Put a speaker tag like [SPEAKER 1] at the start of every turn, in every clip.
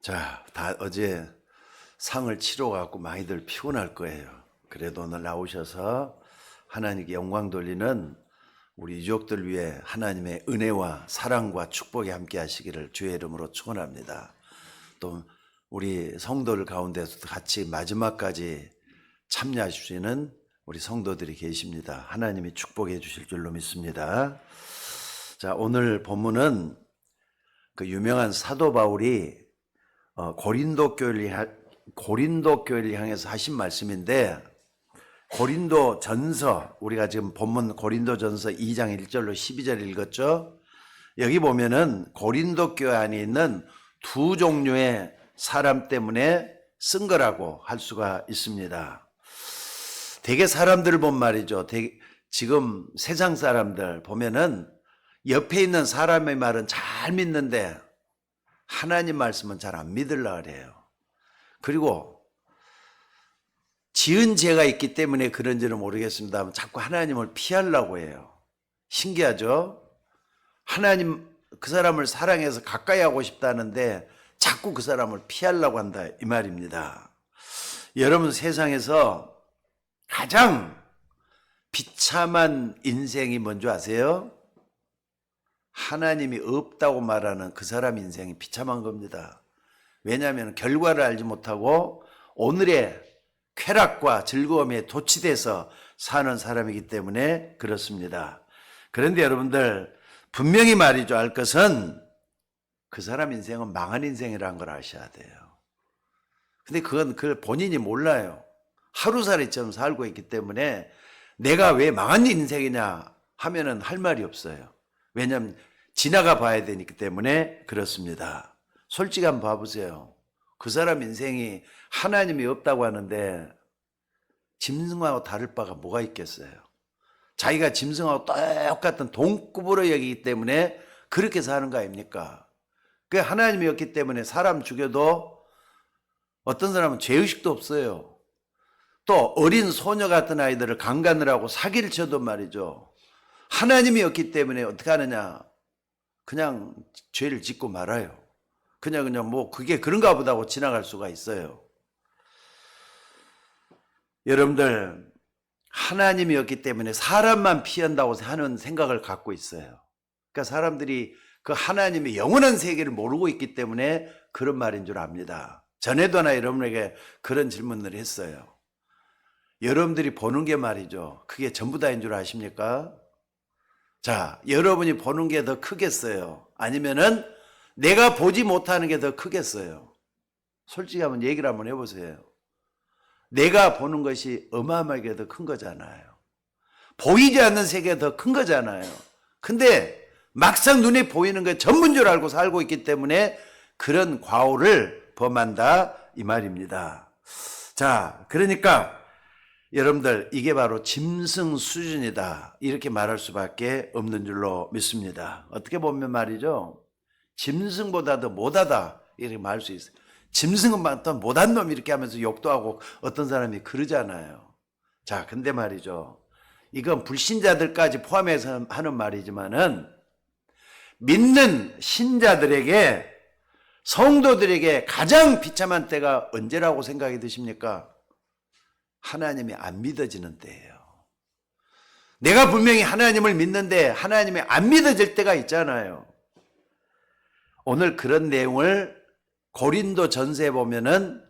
[SPEAKER 1] 자, 다 어제 상을 치러 갖고 많이들 피곤할 거예요. 그래도 오늘 나오셔서 하나님께 영광 돌리는 우리 유족들 위해 하나님의 은혜와 사랑과 축복이 함께 하시기를 주의 이름으로 축원합니다. 또 우리 성도들 가운데서도 같이 마지막까지 참여하시는 우리 성도들이 계십니다. 하나님이 축복해 주실 줄로 믿습니다. 자, 오늘 본문은 그 유명한 사도 바울이 고린도 교회를 향해서 하신 말씀인데, 고린도 전서, 우리가 지금 본문 고린도 전서 2장 1절로 12절 읽었죠. 여기 보면은 고린도 교회 안에 있는 두 종류의 사람 때문에 쓴 거라고 할 수가 있습니다. 되게 사람들을 본 말이죠. 지금 세상 사람들 보면은 옆에 있는 사람의 말은 잘 믿는데 하나님 말씀은 잘 안 믿으려고 그래요. 그리고 지은 죄가 있기 때문에 그런지는 모르겠습니다만 자꾸 하나님을 피하려고 해요. 신기하죠? 하나님 그 사람을 사랑해서 가까이 하고 싶다는데 자꾸 그 사람을 피하려고 한다 이 말입니다. 여러분, 세상에서 가장 비참한 인생이 뭔지 아세요? 하나님이 없다고 말하는 그 사람 인생이 비참한 겁니다. 왜냐하면 결과를 알지 못하고 오늘의 쾌락과 즐거움에 도취돼서 사는 사람이기 때문에 그렇습니다. 그런데 여러분들 분명히 말이죠, 알 것은 그 사람 인생은 망한 인생이라는 걸 아셔야 돼요. 근데 그건 본인이 몰라요. 하루살이처럼 살고 있기 때문에 내가 왜 망한 인생이냐 하면은 할 말이 없어요. 왜냐하면 지나가 봐야 되기 때문에 그렇습니다. 솔직히 한번 봐보세요. 그 사람 인생이 하나님이 없다고 하는데 짐승하고 다를 바가 뭐가 있겠어요? 자기가 짐승하고 똑같은 동급으로 여기기 때문에 그렇게 사는 거 아닙니까? 그 하나님이 없기 때문에 사람 죽여도 어떤 사람은 죄의식도 없어요. 또 어린 소녀 같은 아이들을 강간을 하고 사기를 쳐도 말이죠, 하나님이 없기 때문에 어떻게 하느냐, 그냥 죄를 짓고 말아요. 그냥 뭐 그게 그런가 보다 하고 지나갈 수가 있어요. 여러분들, 하나님이 없기 때문에 사람만 피한다고 하는 생각을 갖고 있어요. 그러니까 사람들이 그 하나님의 영원한 세계를 모르고 있기 때문에 그런 말인 줄 압니다. 전에도 하나 여러분에게 그런 질문을 했어요. 여러분들이 보는 게 말이죠, 그게 전부 다인 줄 아십니까? 자, 여러분이 보는 게 더 크겠어요? 아니면은 내가 보지 못하는 게 더 크겠어요? 솔직히 한번 얘기를 한번 해보세요. 내가 보는 것이 어마어마하게 더 큰 거잖아요. 보이지 않는 세계가 더 큰 거잖아요. 근데 막상 눈에 보이는 게 전부인 줄 알고 살고 있기 때문에 그런 과오를 범한다 이 말입니다. 자, 그러니까 여러분들, 이게 바로 짐승 수준이다 이렇게 말할 수밖에 없는 줄로 믿습니다. 어떻게 보면 말이죠, 짐승보다 더 못하다 이렇게 말할 수 있어요. 짐승은 또 못한 놈 이렇게 하면서 욕도 하고 어떤 사람이 그러잖아요. 자, 근데 말이죠, 이건 불신자들까지 포함해서 하는 말이지만은 믿는 신자들에게, 성도들에게 가장 비참한 때가 언제라고 생각이 드십니까? 하나님이 안 믿어지는 때예요. 내가 분명히 하나님을 믿는데 하나님이 안 믿어질 때가 있잖아요. 오늘 그런 내용을 고린도 전서에 보면은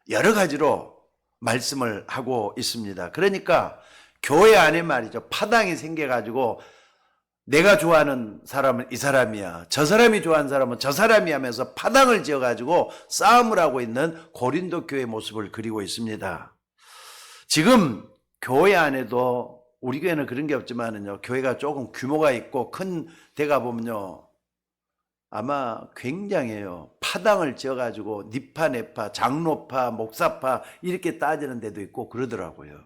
[SPEAKER 1] 여러 가지로 말씀을 하고 있습니다. 그러니까 교회 안에 말이죠, 파당이 생겨가지고 내가 좋아하는 사람은 이 사람이야, 저 사람이 좋아하는 사람은 저 사람이 하면서 파당을 지어가지고 싸움을 하고 있는 고린도 교회의 모습을 그리고 있습니다. 지금 교회 안에도, 우리 교회는 그런 게 없지만은요, 교회가 조금 규모가 있고 큰 데가 보면요, 아마 굉장해요. 파당을 지어가지고 니파, 네파, 장로파, 목사파 이렇게 따지는 데도 있고 그러더라고요.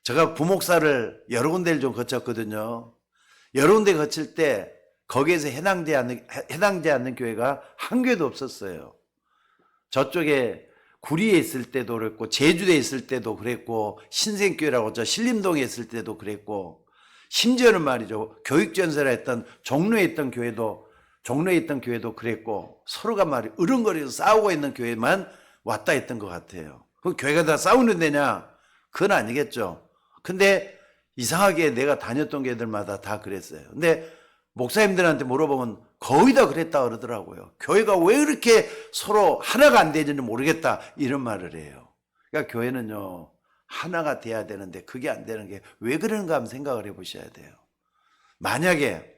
[SPEAKER 1] 제가 부목사를 여러 군데를 좀 거쳤거든요. 여러 군데 거칠 때 거기에서 해당되지 않는 교회가 한 교회도 없었어요. 저쪽에 구리에 있을 때도 그랬고, 제주도에 있을 때도 그랬고, 신생교회라고 저 신림동에 있을 때도 그랬고, 심지어는 말이죠, 교육전세라 했던 종로에 있던 교회도 종로에 있던 교회도 그랬고 서로가 말이 으릉거리서 싸우고 있는 교회만 왔다 했던 것 같아요. 그 교회가 다 싸우는 데냐? 그건 아니겠죠. 근데 이상하게 내가 다녔던 교회들마다 다 그랬어요. 근데 목사님들한테 물어보면 거의 다 그랬다 그러더라고요. 교회가 왜 이렇게 서로 하나가 안 되는지 모르겠다 이런 말을 해요. 그러니까 교회는요 하나가 돼야 되는데 그게 안 되는 게 왜 그런가 한번 생각을 해보셔야 돼요. 만약에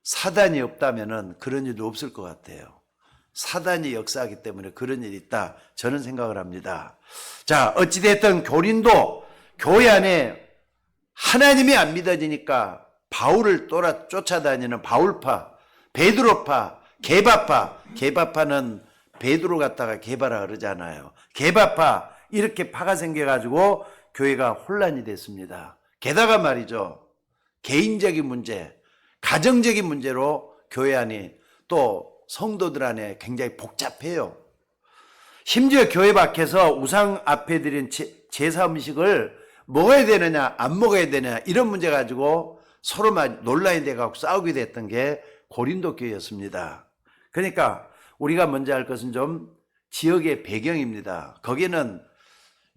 [SPEAKER 1] 사단이 없다면은 그런 일도 없을 것 같아요. 사단이 역사하기 때문에 그런 일이 있다 저는 생각을 합니다. 자, 어찌됐든 고린도 교회 안에 하나님이 안 믿어지니까 바울을 쫓아다니는 바울파, 베드로파, 게바파, 게바파는 베드로 갖다가 게바라 그러잖아요. 게바파 이렇게 파가 생겨가지고 교회가 혼란이 됐습니다. 게다가 말이죠, 개인적인 문제, 가정적인 문제로 교회 안이 또 성도들 안에 굉장히 복잡해요. 심지어 교회 밖에서 우상 앞에 드린 제사 음식을 먹어야 되느냐 안 먹어야 되느냐 이런 문제 가지고 서로 논란이 돼가지고 싸우게 됐던 게 고린도 교회였습니다. 그러니까 우리가 먼저 할 것은 좀 지역의 배경입니다. 거기는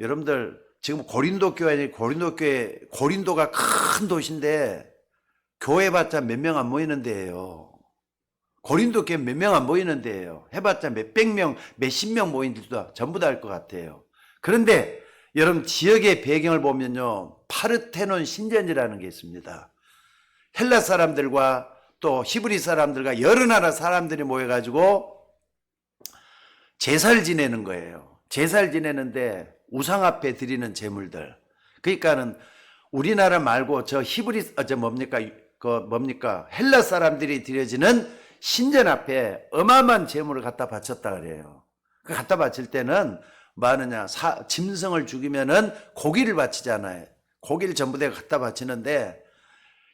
[SPEAKER 1] 여러분들 지금 고린도 교회 아니 고린도가 큰 도시인데 교회 해봤자 몇 명 안 모이는 데예요. 고린도 교회 몇 명 안 모이는 데예요. 해봤자 몇백 명, 몇십 명 모인 데도 전부 다 할 것 같아요. 그런데 여러분 지역의 배경을 보면요, 파르테논 신전이라는 게 있습니다. 헬라 사람들과 또 히브리 사람들과 여러 나라 사람들이 모여가지고 제사를 지내는 거예요. 제사를 지내는데 우상 앞에 드리는 제물들. 그러니까는 우리나라 말고 저 히브리 뭡니까 헬라 사람들이 드려지는 신전 앞에 어마어마한 제물을 갖다 바쳤다 그래요. 그 갖다 바칠 때는 뭐 하느냐, 짐승을 죽이면은 고기를 바치잖아요. 고기를 전부 다 갖다 바치는데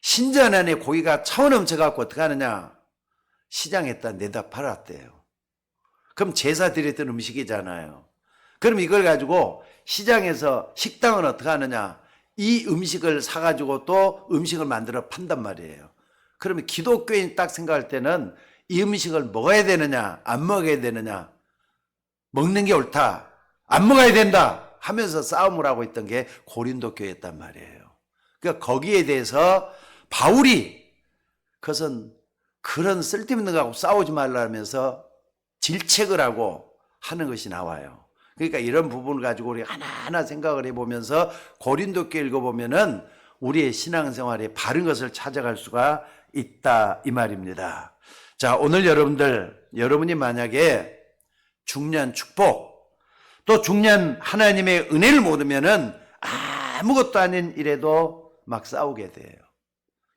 [SPEAKER 1] 신전 안에 고기가 차원 넘쳐갖고 어떻게 하느냐, 시장에다 내다 팔았대요. 그럼 제사 드렸던 음식이잖아요. 그럼 이걸 가지고 시장에서 식당은 어떻게 하느냐, 이 음식을 사가지고 또 음식을 만들어 판단 말이에요. 그러면 기독교인이 딱 생각할 때는 이 음식을 먹어야 되느냐 안 먹어야 되느냐, 먹는 게 옳다 안 먹어야 된다 하면서 싸움을 하고 있던 게 고린도 교회였단 말이에요. 그러니까 거기에 대해서 바울이 그것은 그런 쓸데없는 거하고 싸우지 말라면서 질책을 하고 하는 것이 나와요. 그러니까 이런 부분을 가지고 우리 하나하나 생각을 해보면서 고린도 교회 읽어보면은 우리의 신앙생활에 바른 것을 찾아갈 수가 있다 이 말입니다. 자, 오늘 여러분이 만약에 중요한 축복 또 중요한 하나님의 은혜를 모르면은 아무것도 아닌 일에도 막 싸우게 돼요.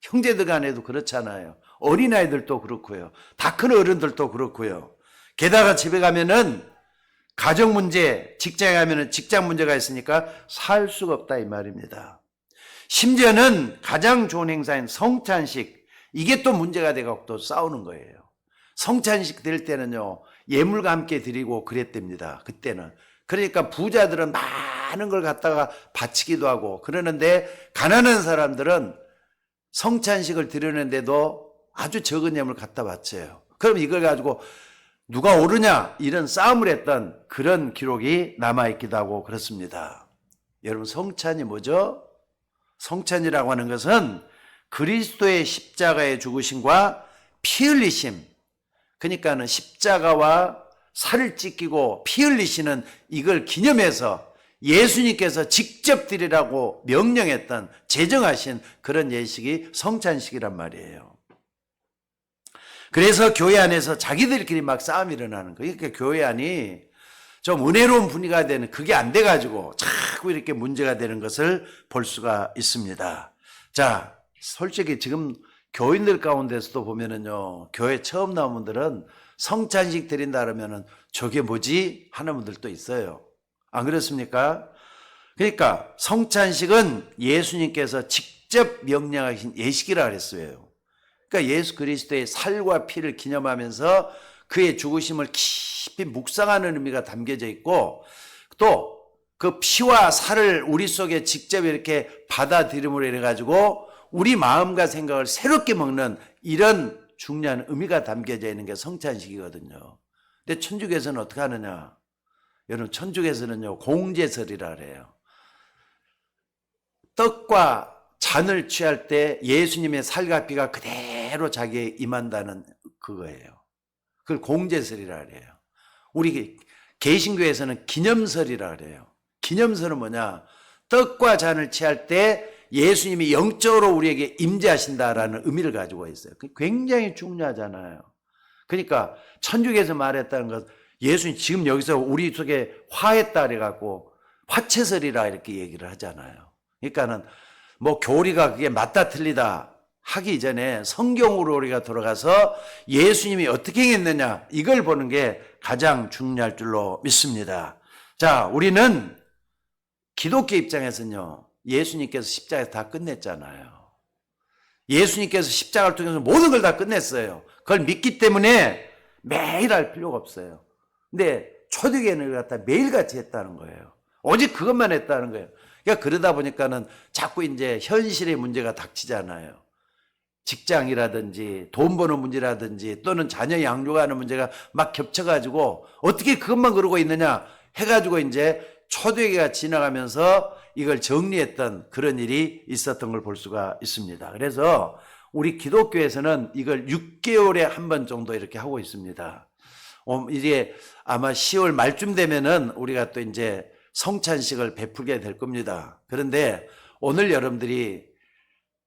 [SPEAKER 1] 형제들 간에도 그렇잖아요. 어린아이들도 그렇고요. 다 큰 어른들도 그렇고요. 게다가 집에 가면은 가정 문제, 직장에 가면은 직장 문제가 있으니까 살 수가 없다 이 말입니다. 심지어는 가장 좋은 행사인 성찬식, 이게 또 문제가 돼갖고 또 싸우는 거예요. 성찬식 드릴 때는요, 예물과 함께 드리고 그랬답니다. 그때는. 그러니까 부자들은 많은 걸 갖다가 바치기도 하고 그러는데 가난한 사람들은 성찬식을 드리는데도 아주 적은 예물을 갖다 바쳐요. 그럼 이걸 가지고 누가 오르냐 이런 싸움을 했던 그런 기록이 남아있기도 하고 그렇습니다. 여러분, 성찬이 뭐죠? 성찬이라고 하는 것은 그리스도의 십자가의 죽으심과 피 흘리심, 그러니까는 십자가와 살을 찢기고 피 흘리시는 이걸 기념해서 예수님께서 직접 드리라고 명령했던, 제정하신 그런 예식이 성찬식이란 말이에요. 그래서 교회 안에서 자기들끼리 막 싸움이 일어나는 거예요. 그러니까 교회 안이 좀 은혜로운 분위기가 되는, 그게 안 돼가지고 자꾸 이렇게 문제가 되는 것을 볼 수가 있습니다. 자, 솔직히 지금 교인들 가운데서도 보면은요, 교회 처음 나온 분들은 성찬식 드린다 그러면은 저게 뭐지? 하는 분들도 있어요. 안 그렇습니까? 그러니까 성찬식은 예수님께서 직접 명령하신 예식이라 그랬어요. 그러니까 예수 그리스도의 살과 피를 기념하면서 그의 죽으심을 깊이 묵상하는 의미가 담겨져 있고, 또 그 피와 살을 우리 속에 직접 이렇게 받아들임으로 인해 가지고 우리 마음과 생각을 새롭게 먹는 이런 중요한 의미가 담겨져 있는 게 성찬식이거든요. 근데 천주교에서는 어떻게 하느냐? 여러분, 천주교에서는요, 공제설이라 그래요. 떡과 잔을 취할 때 예수님의 살과 피가 그대로 자기에 임한다는 그거예요. 그걸 공제설이라 그래요. 우리 개신교에서는 기념설이라 그래요. 기념설은 뭐냐? 떡과 잔을 취할 때 예수님이 영적으로 우리에게 임재하신다라는 의미를 가지고 있어요. 굉장히 중요하잖아요. 그러니까 천주교에서 말했다는 것, 예수님 지금 여기서 우리 속에 화했다 그래갖고 화채설이라 이렇게 얘기를 하잖아요. 그러니까는 뭐 교리가 그게 맞다 틀리다 하기 이전에 성경으로 우리가 돌아가서 예수님이 어떻게 행했느냐 이걸 보는 게 가장 중요할 줄로 믿습니다. 자, 우리는 기독교 입장에서는요, 예수님께서 십자가에서 다 끝냈잖아요. 예수님께서 십자가를 통해서 모든 걸 다 끝냈어요. 그걸 믿기 때문에 매일 할 필요가 없어요. 근데 초대교회는 갖다 매일같이 했다는 거예요. 오직 그것만 했다는 거예요. 그러니까 그러다 보니까는 자꾸 이제 현실의 문제가 닥치잖아요. 직장이라든지 돈 버는 문제라든지 또는 자녀 양육하는 문제가 막 겹쳐가지고 어떻게 그것만 그러고 있느냐 해가지고 이제 초대교회가 지나가면서 이걸 정리했던 그런 일이 있었던 걸 볼 수가 있습니다. 그래서 우리 기독교에서는 이걸 6개월에 한 번 정도 이렇게 하고 있습니다. 이제 아마 10월 말쯤 되면은 우리가 또 이제 성찬식을 베풀게 될 겁니다. 그런데 오늘 여러분들이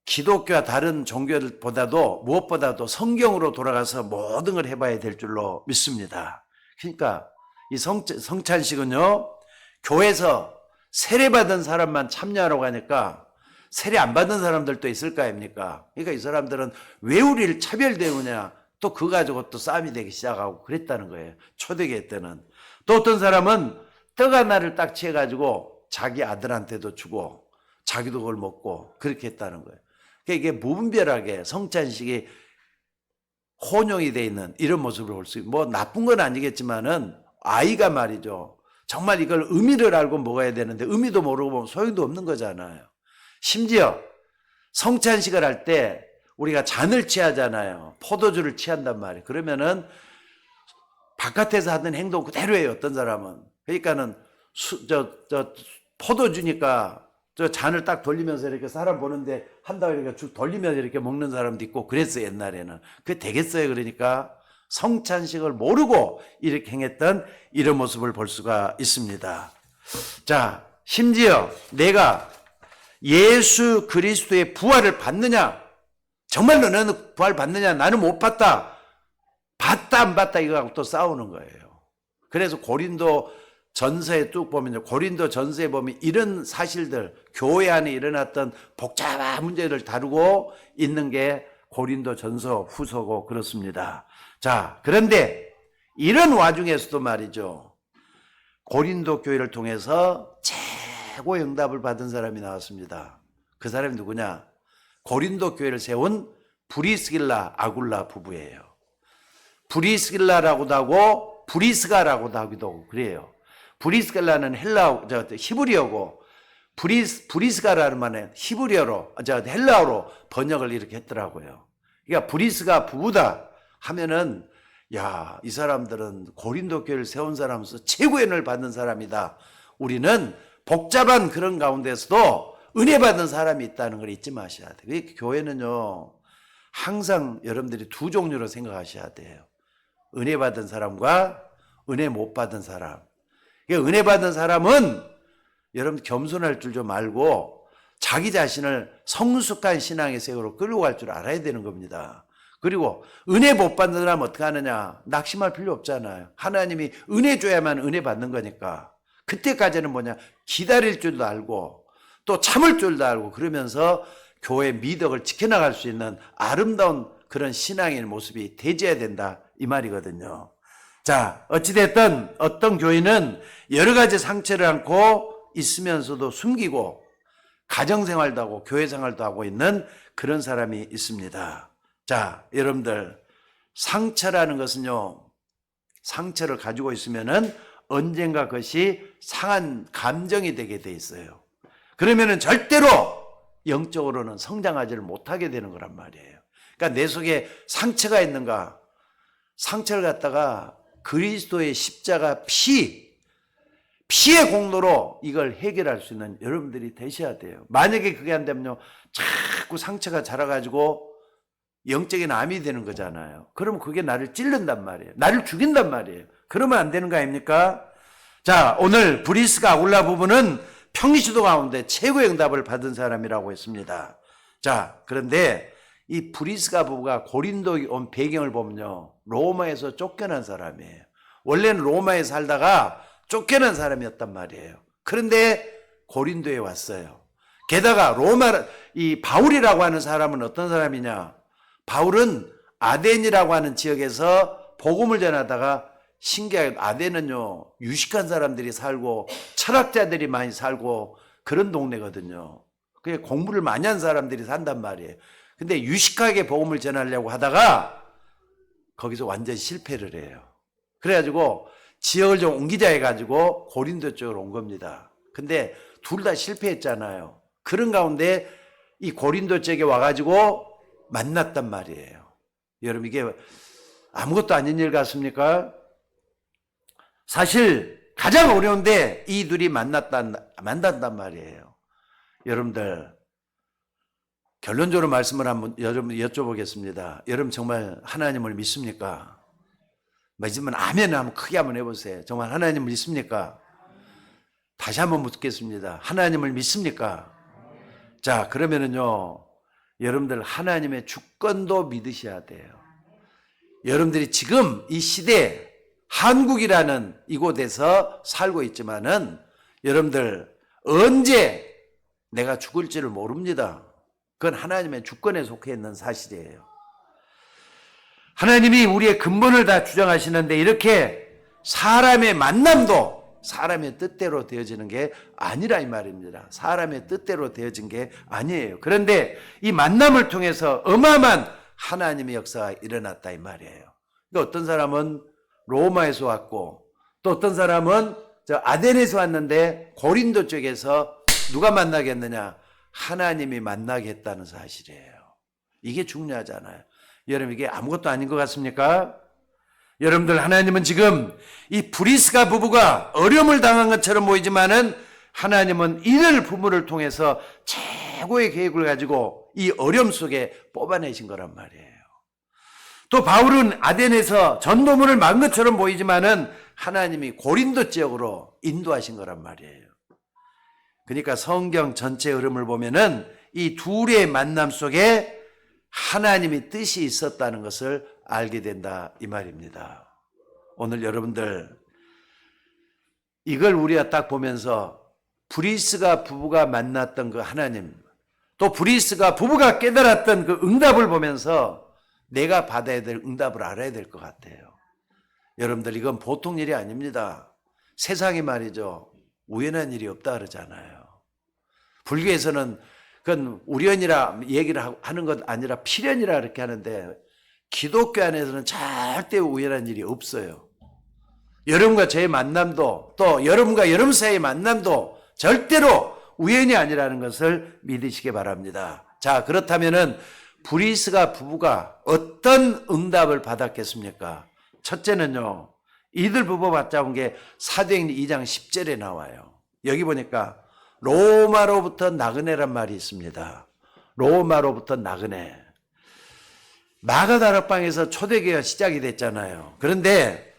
[SPEAKER 1] 기독교와 다른 종교들보다도 무엇보다도 성경으로 돌아가서 모든 걸 해봐야 될 줄로 믿습니다. 그러니까 이 성찬식은요, 교회에서 세례받은 사람만 참여하라고 하니까 세례 안 받은 사람들도 있을 거 아닙니까? 그러니까 이 사람들은 왜 우리를 차별대우냐, 또 그거 가지고 또 싸움이 되기 시작하고 그랬다는 거예요. 초대교회 때는. 또 어떤 사람은 떡 하나를 딱 취해가지고 자기 아들한테도 주고 자기도 그걸 먹고 그렇게 했다는 거예요. 그러니까 이게 무분별하게 성찬식이 혼용이 돼 있는 이런 모습을 볼 수 있고, 뭐 나쁜 건 아니겠지만은 아이가 말이죠, 정말 이걸 의미를 알고 먹어야 되는데 의미도 모르고 보면 소용도 없는 거잖아요. 심지어 성찬식을 할 때 우리가 잔을 취하잖아요. 포도주를 취한단 말이에요. 그러면은 바깥에서 하던 행동 그대로 해요. 어떤 사람은. 그러니까는 포도주니까 저 잔을 딱 돌리면서 이렇게 사람 보는데 한다고 이렇게 쭉 돌리면서 이렇게 먹는 사람도 있고 그랬어요, 옛날에는. 그게 되겠어요? 그러니까 성찬식을 모르고 이렇게 행했던 이런 모습을 볼 수가 있습니다. 자, 심지어 내가 예수 그리스도의 부활을 받느냐, 정말로 너는 부활 받느냐, 나는 못 봤다, 봤다 안 봤다 이거 갖고 또 싸우는 거예요. 그래서 고린도 전서에 쭉 보면요, 고린도 전서에 보면 이런 사실들, 교회 안에 일어났던 복잡한 문제를 다루고 있는 게 고린도 전서 후서고 그렇습니다. 자, 그런데 이런 와중에서도 말이죠, 고린도 교회를 통해서 최고의 응답을 받은 사람이 나왔습니다. 그 사람이 누구냐? 고린도 교회를 세운 브리스길라 아굴라 부부예요. 브리스길라라고도 하고 브리스가라고도 하기도 하고 그래요. 브리스길라는 히브리어고 브리스가라는 말은 히브리어로, 헬라어로 번역을 이렇게 했더라고요. 그러니까 브리스가 부부다 하면은, 야, 이 사람들은 고린도 교회를 세운 사람으로서 최고의 은혜를 받는 사람이다. 우리는 복잡한 그런 가운데서도 은혜 받은 사람이 있다는 걸 잊지 마셔야 돼요. 교회는요, 항상 여러분들이 두 종류로 생각하셔야 돼요. 은혜 받은 사람과 은혜 못 받은 사람. 은혜 받은 사람은 여러분 겸손할 줄 좀 알고 자기 자신을 성숙한 신앙의 세계로 끌고 갈 줄 알아야 되는 겁니다. 그리고 은혜 못 받는 사람은 어떻게 하느냐? 낙심할 필요 없잖아요. 하나님이 은혜 줘야만 은혜 받는 거니까. 그때까지는 뭐냐? 기다릴 줄도 알고 또 참을 줄도 알고 그러면서 교회 미덕을 지켜나갈 수 있는 아름다운 그런 신앙의 모습이 되져야 된다 이 말이거든요. 자, 어찌됐든 어떤 교회는 여러 가지 상처를 안고 있으면서도 숨기고 가정생활도 하고 교회생활도 하고 있는 그런 사람이 있습니다. 자, 여러분들, 상처라는 것은요, 상처를 가지고 있으면은 언젠가 그것이 상한 감정이 되게 돼 있어요. 그러면은 절대로 영적으로는 성장하지를 못하게 되는 거란 말이에요. 그러니까 내 속에 상처가 있는가? 상처를 갖다가 그리스도의 십자가 피의 공로로 이걸 해결할 수 있는 여러분들이 되셔야 돼요. 만약에 그게 안 되면요, 자꾸 상처가 자라가지고 영적인 암이 되는 거잖아요. 그러면 그게 나를 찔른단 말이에요. 나를 죽인단 말이에요. 그러면 안 되는 거 아닙니까? 자, 오늘 브리스가 아굴라 부부는 평시도 가운데 최고의 응답을 받은 사람이라고 했습니다. 자, 그런데 이 브리스가 부부가 고린도에 온 배경을 보면요, 로마에서 쫓겨난 사람이에요. 원래는 로마에 살다가 쫓겨난 사람이었단 말이에요. 그런데 고린도에 왔어요. 게다가 이 바울이라고 하는 사람은 어떤 사람이냐? 바울은 아덴이라고 하는 지역에서 복음을 전하다가 신기하게 아덴은요, 유식한 사람들이 살고 철학자들이 많이 살고 그런 동네거든요. 그게 공부를 많이 한 사람들이 산단 말이에요. 근데 유식하게 복음을 전하려고 하다가 거기서 완전 실패를 해요. 그래가지고 지역을 좀 옮기자 해가지고 고린도 쪽으로 온 겁니다. 근데 둘 다 실패했잖아요. 그런 가운데 이 고린도 쪽에 와가지고 만났단 말이에요. 여러분, 이게 아무것도 아닌 일 같습니까? 사실 가장 어려운데 이 둘이 만난단 말이에요. 여러분들, 결론적으로 말씀을 한번 여쭤보겠습니다. 여러분 정말 하나님을 믿습니까? 믿으면 아멘 한번 크게 한번 해보세요. 정말 하나님을 믿습니까? 다시 한번 묻겠습니다. 하나님을 믿습니까? 자, 그러면은요, 여러분들 하나님의 주권도 믿으셔야 돼요. 여러분들이 지금 이 시대에 한국이라는 이곳에서 살고 있지만은 여러분들 언제 내가 죽을지를 모릅니다. 그건 하나님의 주권에 속해 있는 사실이에요. 하나님이 우리의 근본을 다 주장하시는데 이렇게 사람의 만남도 사람의 뜻대로 되어지는 게 아니라 이 말입니다. 사람의 뜻대로 되어진 게 아니에요. 그런데 이 만남을 통해서 어마어마한 하나님의 역사가 일어났다 이 말이에요. 그러니까 어떤 사람은 로마에서 왔고 또 어떤 사람은 아덴에서 왔는데 고린도 쪽에서 누가 만나겠느냐? 하나님이 만나게 했다는 사실이에요. 이게 중요하잖아요. 여러분, 이게 아무것도 아닌 것 같습니까? 여러분들, 하나님은 지금 이 브리스가 부부가 어려움을 당한 것처럼 보이지만은 하나님은 이들 부부를 통해서 최고의 계획을 가지고 이 어려움 속에 뽑아내신 거란 말이에요. 또 바울은 아덴에서 전도문을 만 것처럼 보이지만은 하나님이 고린도 지역으로 인도하신 거란 말이에요. 그러니까 성경 전체 흐름을 보면은 이 둘의 만남 속에 하나님의 뜻이 있었다는 것을 알게 된다 이 말입니다. 오늘 여러분들, 이걸 우리가 딱 보면서 브리스가 부부가 만났던 그 하나님, 또 브리스가 부부가 깨달았던 그 응답을 보면서 내가 받아야 될 응답을 알아야 될 것 같아요. 여러분들, 이건 보통 일이 아닙니다. 세상이 말이죠, 우연한 일이 없다 그러잖아요. 불교에서는 그건 우연이라 얘기를 하는 것 아니라 필연이라 그렇게 하는데 기독교 안에서는 절대 우연한 일이 없어요. 여러분과 저의 만남도 또 여러분과 여러분 사이의 만남도 절대로 우연이 아니라는 것을 믿으시기 바랍니다. 자, 그렇다면은 브리스가 부부가 어떤 응답을 받았겠습니까? 첫째는요, 이들 부부 받잡은 게 사도행전 2장 10절에 나와요. 여기 보니까 로마로부터 나그네란 말이 있습니다. 로마로부터 나그네. 마가다락방에서 초대교회가 시작이 됐잖아요. 그런데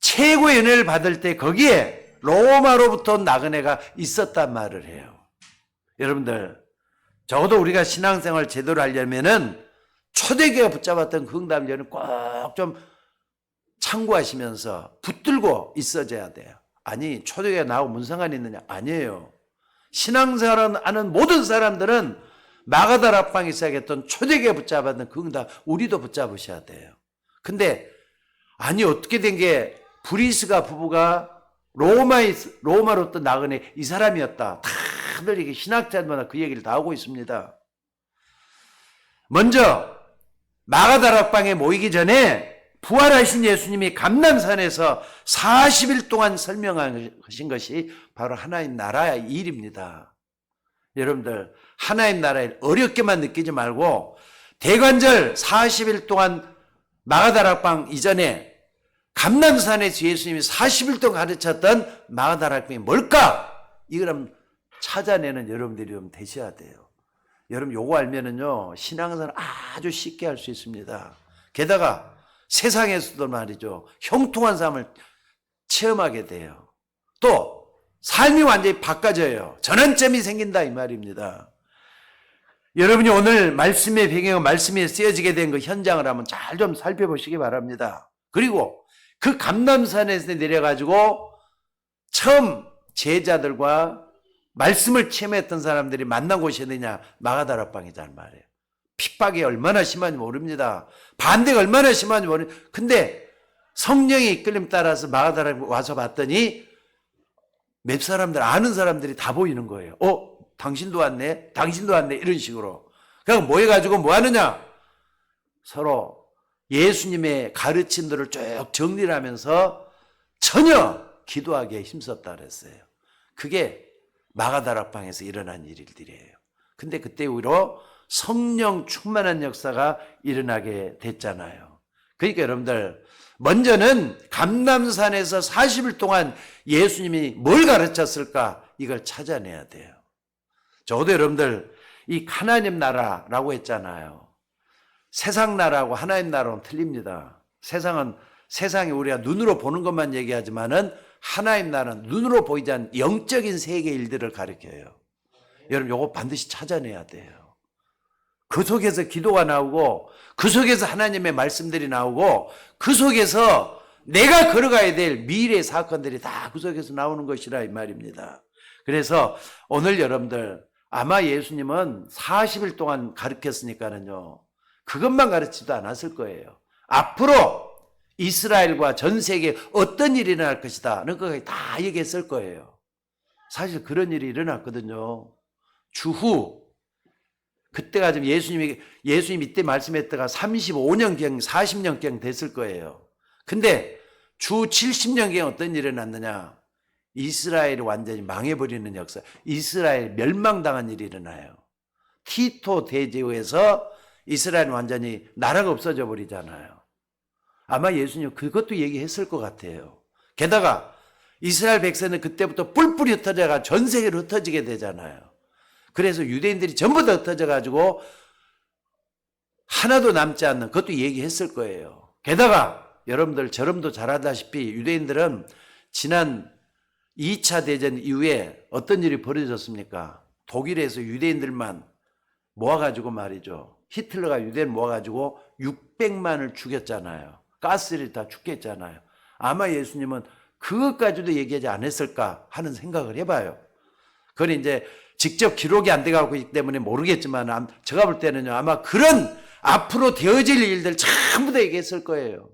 [SPEAKER 1] 최고의 은혜를 받을 때 거기에 로마로부터 나그네가 있었단 말을 해요. 여러분들, 적어도 우리가 신앙생활 제대로 하려면은 초대교회가 붙잡았던 그 응답을 꼭 좀 참고하시면서 붙들고 있어져야 돼요. 아니, 초대교회가 나하고 무슨 상관이 있느냐? 아니에요. 신앙생활을 하는 모든 사람들은 마가다락방에 시작했던 초대교회 붙잡았던 그 응답 우리도 붙잡으셔야 돼요. 근데 아니, 어떻게 된 게 브리스가 부부가 로마로부터 나그네 이 사람이었다. 다들 이게 신학자들마다 그 얘기를 다 하고 있습니다. 먼저 마가다락방에 모이기 전에 부활하신 예수님이 감람산에서 40일 동안 설명하신 것이 바로 하나님 나라의 일입니다. 여러분들, 하나님 나라의 어렵게만 느끼지 말고 대관절 40일 동안 마가다락방 이전에 감람산에서 예수님이 40일 동안 가르쳤던 마가다락방이 뭘까? 이걸 한번 찾아내는 여러분들이 좀 되셔야 돼요. 여러분 요거 알면은요 신앙생활 아주 쉽게 할 수 있습니다. 게다가 세상에서도 말이죠 형통한 삶을 체험하게 돼요. 또 삶이 완전히 바꿔져요. 전환점이 생긴다 이 말입니다. 여러분이 오늘 말씀의 배경, 말씀에 쓰여지게 된 그 현장을 한번 잘 좀 살펴보시기 바랍니다. 그리고 그 감람산에서 내려가지고 처음 제자들과 말씀을 체험했던 사람들이 만난 곳이 어디냐? 마가다락방이란 말이에요. 핍박이 얼마나 심한지 모릅니다. 반대가 얼마나 심한지 모릅니다. 근데 성령의 이끌림 따라서 마가다락 와서 봤더니 몇 사람들, 아는 사람들이 다 보이는 거예요. 당신도 왔네? 당신도 왔네? 이런 식으로. 그냥 모여가지고 뭐 하느냐? 서로 예수님의 가르침들을 쭉 정리를 하면서 전혀 기도하기에 힘썼다 그랬어요. 그게 마가다락방에서 일어난 일들이에요. 근데 그때 오히려 성령 충만한 역사가 일어나게 됐잖아요. 그러니까 여러분들 먼저는 감람산에서 40일 동안 예수님이 뭘 가르쳤을까 이걸 찾아내야 돼요. 저도 여러분들 이 하나님 나라라고 했잖아요. 세상 나라하고 하나님 나라는 틀립니다. 세상이 우리가 눈으로 보는 것만 얘기하지만은 하나님 나라는 눈으로 보이지 않는 영적인 세계 일들을 가르쳐요. 여러분 요거 반드시 찾아내야 돼요. 그 속에서 기도가 나오고 그 속에서 하나님의 말씀들이 나오고 그 속에서 내가 걸어가야 될 미래의 사건들이 다 그 속에서 나오는 것이라 이 말입니다. 그래서 오늘 여러분들 아마 예수님은 40일 동안 가르쳤으니까는요 그것만 가르치지도 않았을 거예요. 앞으로 이스라엘과 전 세계에 어떤 일이 일어날 것이다 는 것까지 다 얘기했을 거예요. 사실 그런 일이 일어났거든요. 주후 그때가 지금 예수님이 이때 말씀했다가 35년경 40년경 됐을 거예요. 근데 주 70년경 어떤 일이 일어났느냐? 이스라엘이 완전히 망해버리는 역사, 이스라엘 멸망당한 일이 일어나요. 티토 대제후에서 이스라엘은 완전히 나라가 없어져 버리잖아요. 아마 예수님 그것도 얘기했을 것 같아요. 게다가 이스라엘 백성은 그때부터 뿔뿔이 흩어져가 전 세계로 흩어지게 되잖아요. 그래서 유대인들이 전부 다 흩어져 가지고 하나도 남지 않는 그것도 얘기했을 거예요. 게다가 여러분들 저럼도 잘 알다시피 유대인들은 지난 2차 대전 이후에 어떤 일이 벌어졌습니까? 독일에서 유대인들만 모아가지고 말이죠. 히틀러가 유대인 모아가지고 600만을 죽였잖아요. 가스를 다 죽겠잖아요. 아마 예수님은 그것까지도 얘기하지 않았을까 하는 생각을 해봐요. 그건 이제 직접 기록이 안 돼가고 있기 때문에 모르겠지만 제가 볼 때는요 아마 그런 앞으로 되어질 일들 전부 다 얘기했을 거예요.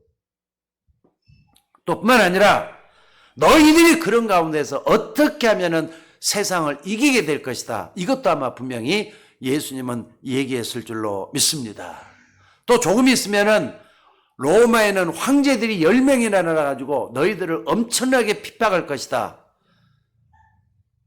[SPEAKER 1] 또 뿐만 아니라 너희들이 그런 가운데서 어떻게 하면은 세상을 이기게 될 것이다. 이것도 아마 분명히 예수님은 얘기했을 줄로 믿습니다. 또 조금 있으면은 로마에는 황제들이 10명이나 나가지고 너희들을 엄청나게 핍박할 것이다.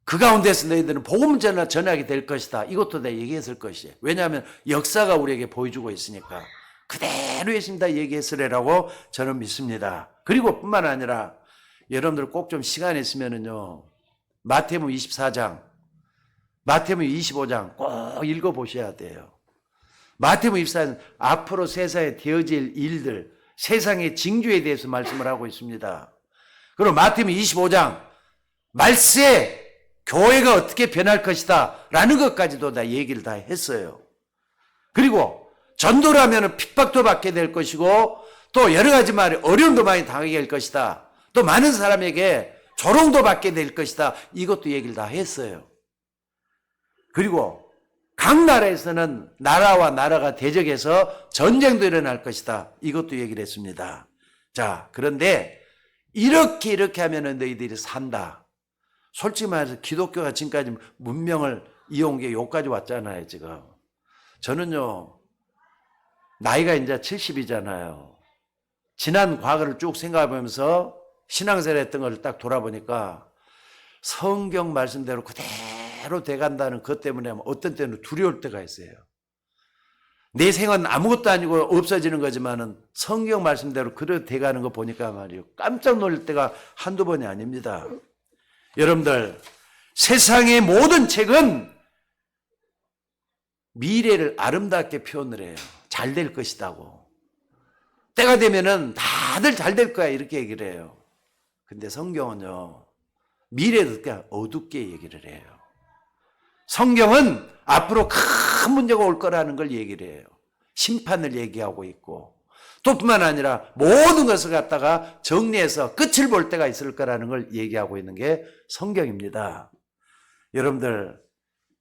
[SPEAKER 1] 그 가운데서 너희들은 복음을 전하게 될 것이다. 이것도 다 얘기했을 것이에요. 왜냐하면 역사가 우리에게 보여주고 있으니까. 그대로 예수님 다 얘기했으리라고 저는 믿습니다. 그리고 뿐만 아니라 여러분들 꼭 좀 시간 있으면은요. 마태복음 24장, 마태복음 25장 꼭 읽어보셔야 돼요. 마태복음 24장 앞으로 세상에 되어질 일들, 세상의 징조에 대해서 말씀을 하고 있습니다. 그리고 마태복음 25장 말세에 교회가 어떻게 변할 것이다 라는 것까지도 다 얘기를 다 했어요. 그리고 전도를 하면 핍박도 받게 될 것이고 또 여러 가지 말이 어려움도 많이 당하게 될 것이다. 또 많은 사람에게 조롱도 받게 될 것이다. 이것도 얘기를 다 했어요. 그리고 각 나라에서는 나라와 나라가 대적해서 전쟁도 일어날 것이다. 이것도 얘기를 했습니다. 자, 그런데 이렇게 하면은 너희들이 산다. 솔직히 말해서 기독교가 지금까지 문명을 이어온 게 여기까지 왔잖아요, 지금. 저는요, 나이가 이제 70이잖아요. 지난 과거를 쭉 생각해보면서 신앙생활 했던 걸 딱 돌아보니까 성경 말씀대로 그대로 돼간다는 것 때문에 어떤 때는 두려울 때가 있어요. 내 생은 아무것도 아니고 없어지는 거지만은 성경 말씀대로 그렇게 돼가는 거 보니까 말이에요. 깜짝 놀랄 때가 한두 번이 아닙니다. 여러분들, 세상의 모든 책은 미래를 아름답게 표현을 해요. 잘 될 것이다고. 때가 되면은 다들 잘 될 거야 이렇게 얘기를 해요. 근데 성경은요, 미래도 그냥 어둡게 얘기를 해요. 성경은 앞으로 큰 문제가 올 거라는 걸 얘기를 해요. 심판을 얘기하고 있고, 또 뿐만 아니라 모든 것을 갖다가 정리해서 끝을 볼 때가 있을 거라는 걸 얘기하고 있는 게 성경입니다. 여러분들,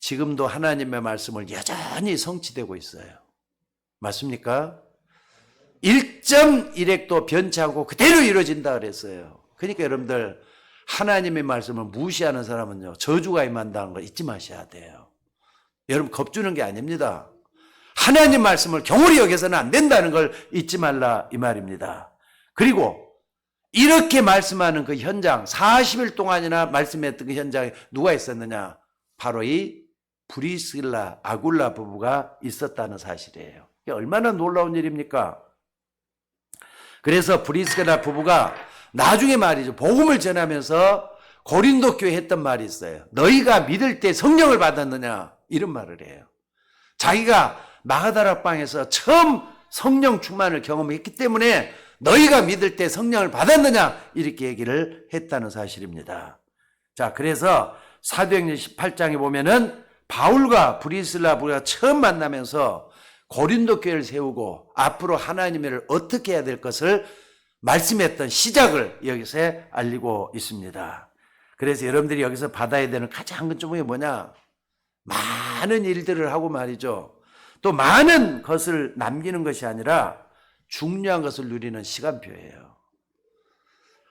[SPEAKER 1] 지금도 하나님의 말씀을 여전히 성취되고 있어요. 맞습니까? 1.1핵도 변치 않고 그대로 이루어진다 그랬어요. 그러니까 여러분들, 하나님의 말씀을 무시하는 사람은요, 저주가 임한다는 걸 잊지 마셔야 돼요. 여러분, 겁주는 게 아닙니다. 하나님 말씀을 경홀히 여겨서는 안 된다는 걸 잊지 말라 이 말입니다. 그리고 이렇게 말씀하는 그 현장, 40일 동안이나 말씀했던 그 현장에 누가 있었느냐? 바로 이 브리스길라, 아굴라 부부가 있었다는 사실이에요. 이게 얼마나 놀라운 일입니까? 그래서 브리스길라 부부가 나중에 말이죠, 복음을 전하면서 고린도 교회에 했던 말이 있어요. 너희가 믿을 때 성령을 받았느냐? 이런 말을 해요. 자기가 마가다락방에서 처음 성령 충만을 경험했기 때문에 너희가 믿을 때 성령을 받았느냐? 이렇게 얘기를 했다는 사실입니다. 자, 그래서 사도행전 18장에 보면은 바울과 브리스라 부부가 처음 만나면서 고린도 교회를 세우고 앞으로 하나님을 어떻게 해야 될 것을 말씀했던 시작을 여기서 알리고 있습니다. 그래서 여러분들이 여기서 받아야 되는 가장 큰 점이 뭐냐? 많은 일들을 하고 말이죠. 또 많은 것을 남기는 것이 아니라 중요한 것을 누리는 시간표예요.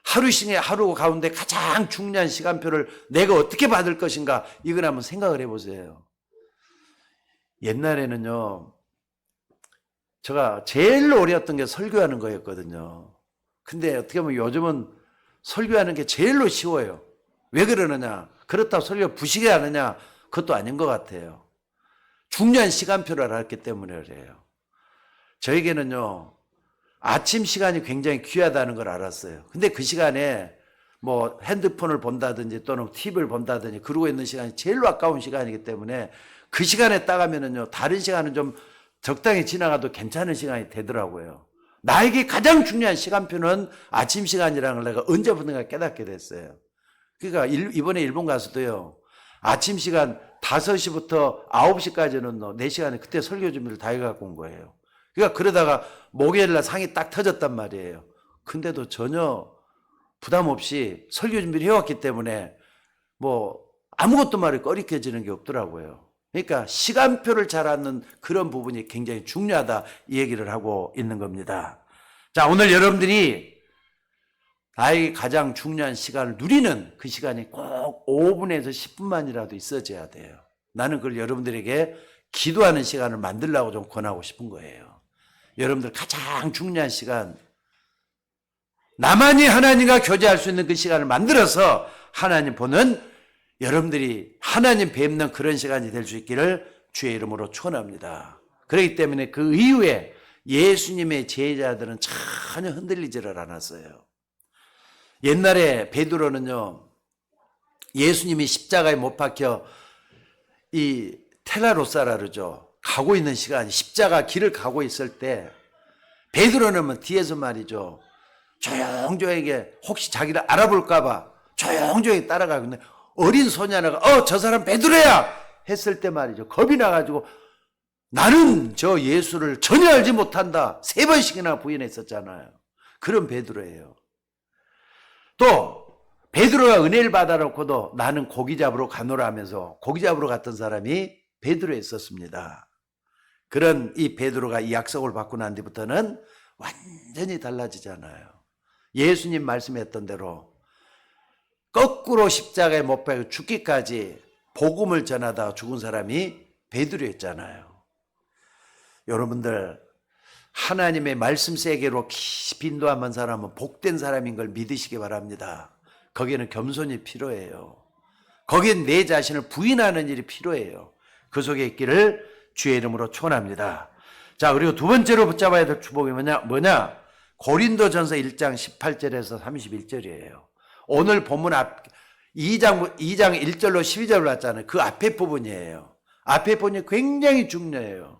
[SPEAKER 1] 하루 가운데 가장 중요한 시간표를 내가 어떻게 받을 것인가, 이걸 한번 생각을 해보세요. 옛날에는요, 제가 제일 어려웠던 게 설교하는 거였거든요. 근데 어떻게 보면 요즘은 설교하는 게 제일로 쉬워요. 왜 그러느냐? 그렇다고 설교 부시게 하느냐? 그것도 아닌 것 같아요. 중요한 시간표를 알았기 때문에 그래요. 저에게는요, 아침 시간이 굉장히 귀하다는 걸 알았어요. 근데 그 시간에 뭐 핸드폰을 본다든지 또는 TV를 본다든지 그러고 있는 시간이 제일로 아까운 시간이기 때문에 그 시간에 따가면은요, 다른 시간은 좀 적당히 지나가도 괜찮은 시간이 되더라고요. 나에게 가장 중요한 시간표는 아침 시간이라는 걸 내가 언제부턴가 깨닫게 됐어요. 그러니까 이번에 일본 가서도요, 아침 시간 5시부터 9시까지는 4시간에 그때 설교 준비를 다 해갖고 온 거예요. 그러니까 그러다가 목요일날 상이 딱 터졌단 말이에요. 근데도 전혀 부담 없이 설교 준비를 해왔기 때문에 뭐 아무것도 말이 꺼리껴지는 게 없더라고요. 그러니까 시간표를 잘 아는 그런 부분이 굉장히 중요하다, 이 얘기를 하고 있는 겁니다. 자, 오늘 여러분들이 나에게 가장 중요한 시간을 누리는 그 시간이 꼭 5분에서 10분만이라도 있어져야 돼요. 나는 그걸 여러분들에게 기도하는 시간을 만들려고 좀 권하고 싶은 거예요. 여러분들 가장 중요한 시간, 나만이 하나님과 교제할 수 있는 그 시간을 만들어서 하나님 보는, 여러분들이 하나님 뵙는 그런 시간이 될 수 있기를 주의 이름으로 축원합니다. 그렇기 때문에 그 이후에 예수님의 제자들은 전혀 흔들리지를 않았어요. 옛날에 베드로는요, 예수님이 십자가에 못 박혀 이 텔라로사라 그러죠, 가고 있는 시간, 십자가 길을 가고 있을 때 베드로는 뒤에서 말이죠, 조용조용하게 혹시 자기를 알아볼까 봐 조용조용히 따라가고 있는데 어린 소녀 하나가 저 사람 베드로야 했을 때 말이죠, 겁이 나가지고 나는 저 예수를 전혀 알지 못한다 3번씩이나 부인했었잖아요. 그런 베드로예요. 또 베드로가 은혜를 받아놓고도 나는 고기 잡으러 가노라 하면서 고기 잡으러 갔던 사람이 베드로였었습니다. 그런 이 베드로가 이 약속을 받고 난 뒤부터는 완전히 달라지잖아요. 예수님 말씀했던 대로 거꾸로 십자가에 못 박혀 죽기까지 복음을 전하다가 죽은 사람이 베드로였잖아요. 여러분들, 하나님의 말씀 세계로 깊이 인도한 사람은 복된 사람인 걸 믿으시기 바랍니다. 거기에는 겸손이 필요해요. 거기엔 내 자신을 부인하는 일이 필요해요. 그 속에 있기를 주의 이름으로 축원합니다. 자, 그리고 두 번째로 붙잡아야 될 축복이 뭐냐? 고린도전서 1장 18절에서 31절이에요. 오늘 본문 앞 2장 1절로 12절로 왔잖아요. 그 앞에 부분이에요. 앞에 부분이 굉장히 중요해요.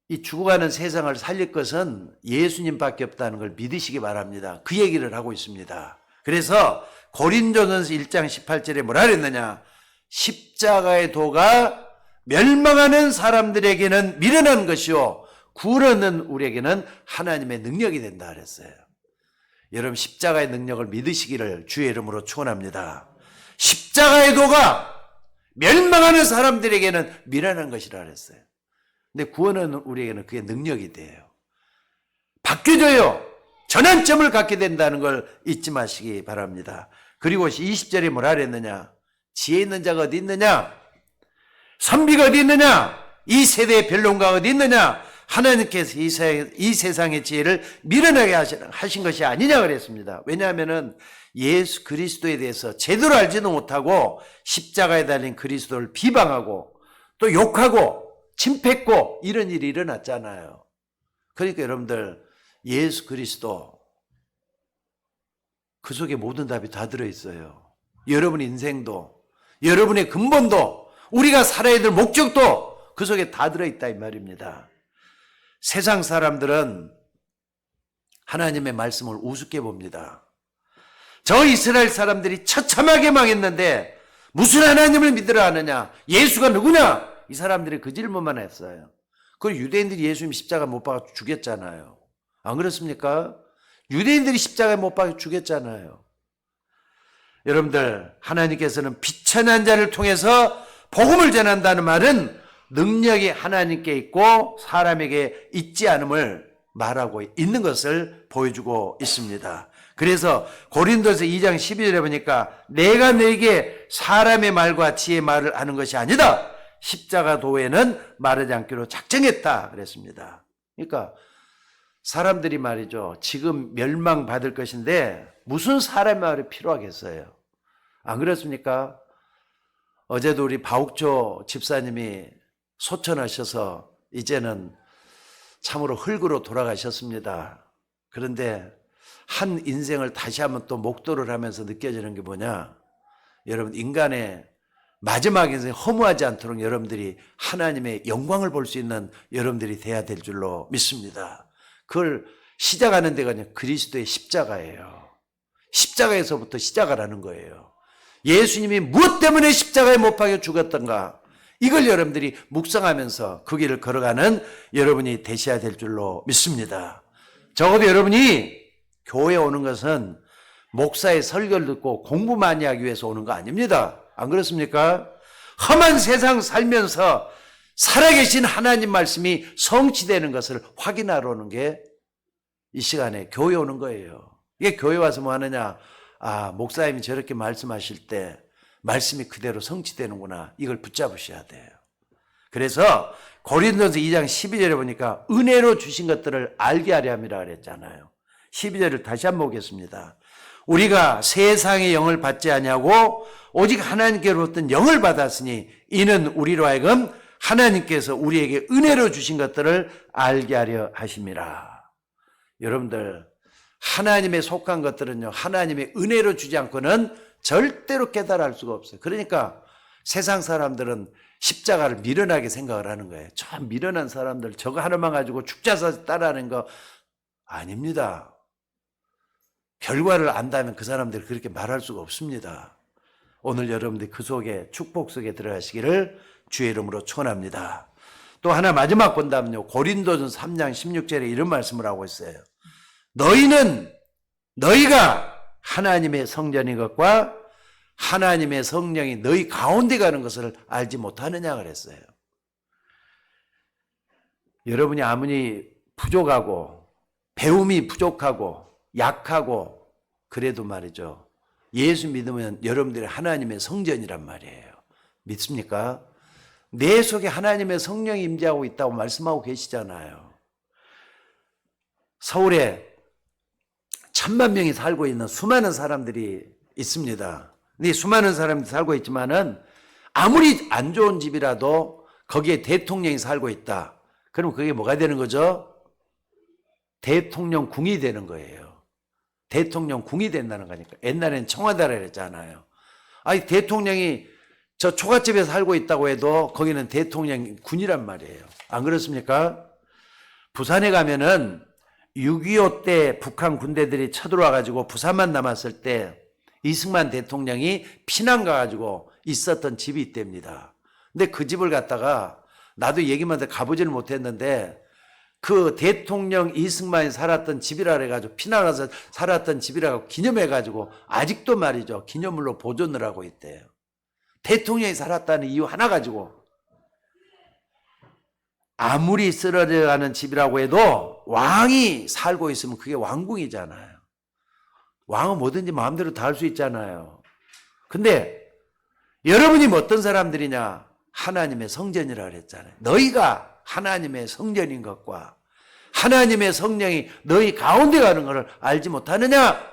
[SPEAKER 1] 이 죽어가는 세상을 살릴 것은 예수님밖에 없다는 걸 믿으시기 바랍니다. 그 얘기를 하고 있습니다. 그래서 고린도전서 1장 18절에 뭐라 그랬느냐? 십자가의 도가 멸망하는 사람들에게는 미련한 것이요 구원 얻는 우리에게는 하나님의 능력이 된다 그랬어요. 여러분 십자가의 능력을 믿으시기를 주의 이름으로 축원합니다. 십자가의 도가 멸망하는 사람들에게는 미련한 것이라 그랬어요. 근데 구원은 우리에게는 그게 능력이 돼요. 바뀌어져요. 전환점을 갖게 된다는 걸 잊지 마시기 바랍니다. 그리고 20절에 뭐라 그랬느냐? 지혜 있는 자가 어디 있느냐? 선비가 어디 있느냐? 이 세대의 변론가가 어디 있느냐? 하나님께서 이 세상의 지혜를 미련하게 하신 것이 아니냐 그랬습니다. 왜냐하면 예수 그리스도에 대해서 제대로 알지도 못하고 십자가에 달린 그리스도를 비방하고 또 욕하고 침뱉고 이런 일이 일어났잖아요. 그러니까 여러분들 예수 그리스도 그 속에 모든 답이 다 들어있어요. 여러분의 인생도 여러분의 근본도 우리가 살아야 될 목적도 그 속에 다 들어있다 이 말입니다. 세상 사람들은 하나님의 말씀을 우습게 봅니다. 저 이스라엘 사람들이 처참하게 망했는데 무슨 하나님을 믿으라 하느냐? 예수가 누구냐? 이 사람들이 그 질문만 했어요. 그리고 유대인들이 예수님 십자가 못 박아 죽였잖아요. 안 그렇습니까? 유대인들이 십자가에 못 박아 죽였잖아요. 여러분들 하나님께서는 비천한 자를 통해서 복음을 전한다는 말은 능력이 하나님께 있고 사람에게 있지 않음을 말하고 있는 것을 보여주고 있습니다. 그래서 고린도서 2장 12절에 보니까 내가 너에게 사람의 말과 지혜의 말을 하는 것이 아니다. 십자가 도에는 말하지 않기로 작정했다 그랬습니다. 그러니까 사람들이 말이죠. 지금 멸망받을 것인데 무슨 사람의 말이 필요하겠어요? 안 그렇습니까? 어제도 우리 바욱조 집사님이 소천하셔서 이제는 참으로 흙으로 돌아가셨습니다. 그런데 한 인생을 다시 한번 또 목도를 하면서 느껴지는 게 뭐냐? 여러분 인간의 마지막 인생 허무하지 않도록 여러분들이 하나님의 영광을 볼 수 있는 여러분들이 돼야 될 줄로 믿습니다. 그걸 시작하는 데가 그냥 그리스도의 십자가예요. 십자가에서부터 시작을 하는 거예요. 예수님이 무엇 때문에 십자가에 못 박혀 죽었던가 이걸 여러분들이 묵상하면서 그 길을 걸어가는 여러분이 되셔야 될 줄로 믿습니다. 적어도 여러분이 교회에 오는 것은 목사의 설교를 듣고 공부 많이 하기 위해서 오는 거 아닙니다. 안 그렇습니까? 험한 세상 살면서 살아계신 하나님 말씀이 성취되는 것을 확인하러 오는 게 이 시간에 교회 오는 거예요. 이게 교회 와서 뭐 하느냐? 아, 목사님이 저렇게 말씀하실 때 말씀이 그대로 성취되는구나. 이걸 붙잡으셔야 돼요. 그래서 고린도서 2장 12절에 보니까 은혜로 주신 것들을 알게 하려 함이라 그랬잖아요. 12절을 다시 한번 보겠습니다. 우리가 세상의 영을 받지 아니하고 오직 하나님께로부터 영을 받았으니 이는 우리로 하여금 하나님께서 우리에게 은혜로 주신 것들을 알게 하려 하심이라. 여러분들 하나님의 속한 것들은요 하나님의 은혜로 주지 않고는 절대로 깨달을 수가 없어요. 그러니까 세상 사람들은 십자가를 미련하게 생각을 하는 거예요. 저 미련한 사람들 저거 하나만 가지고 죽자서 따라하는 거 아닙니다. 결과를 안다면 그 사람들이 그렇게 말할 수가 없습니다. 오늘 여러분들이 그 속에 축복 속에 들어가시기를 주의 이름으로 축원합니다. 또 하나 마지막 본다면요. 고린도전서 3장 16절에 이런 말씀을 하고 있어요. 너희가 하나님의 성전인 것과 하나님의 성령이 너희 가운데 가는 것을 알지 못하느냐 그랬어요. 여러분이 아무리 부족하고 배움이 부족하고 약하고 그래도 말이죠. 예수 믿으면 여러분들이 하나님의 성전이란 말이에요. 믿습니까? 내 속에 하나님의 성령이 임재하고 있다고 말씀하고 계시잖아요. 서울에 1000만 명이 살고 있는 수많은 사람들이 있습니다. 근데 수많은 사람들이 살고 있지만은 아무리 안 좋은 집이라도 거기에 대통령이 살고 있다. 그럼 그게 뭐가 되는 거죠? 대통령궁이 되는 거예요. 대통령궁이 된다는 거니까. 옛날에는 청와대라 그랬잖아요. 아니, 대통령이 저 초가집에 살고 있다고 해도 거기는 대통령군이란 말이에요. 안 그렇습니까? 부산에 가면은 6.25 때 북한 군대들이 쳐들어와가지고 부산만 남았을 때 이승만 대통령이 피난 가가지고 있었던 집이 있답니다. 근데 그 집을 갖다가 나도 얘기만 듣고 가보지는 못했는데 그 대통령 이승만이 살았던 집이라 그래가지고 피난 가서 살았던 집이라고 기념해가지고 아직도 말이죠. 기념물로 보존을 하고 있대요. 대통령이 살았다는 이유 하나 가지고 아무리 쓰러져가는 집이라고 해도 왕이 살고 있으면 그게 왕궁이잖아요. 왕은 뭐든지 마음대로 다 할 수 있잖아요. 근데 여러분이 어떤 사람들이냐? 하나님의 성전이라 그랬잖아요. 너희가 하나님의 성전인 것과 하나님의 성령이 너희 가운데 가는 것을 알지 못하느냐?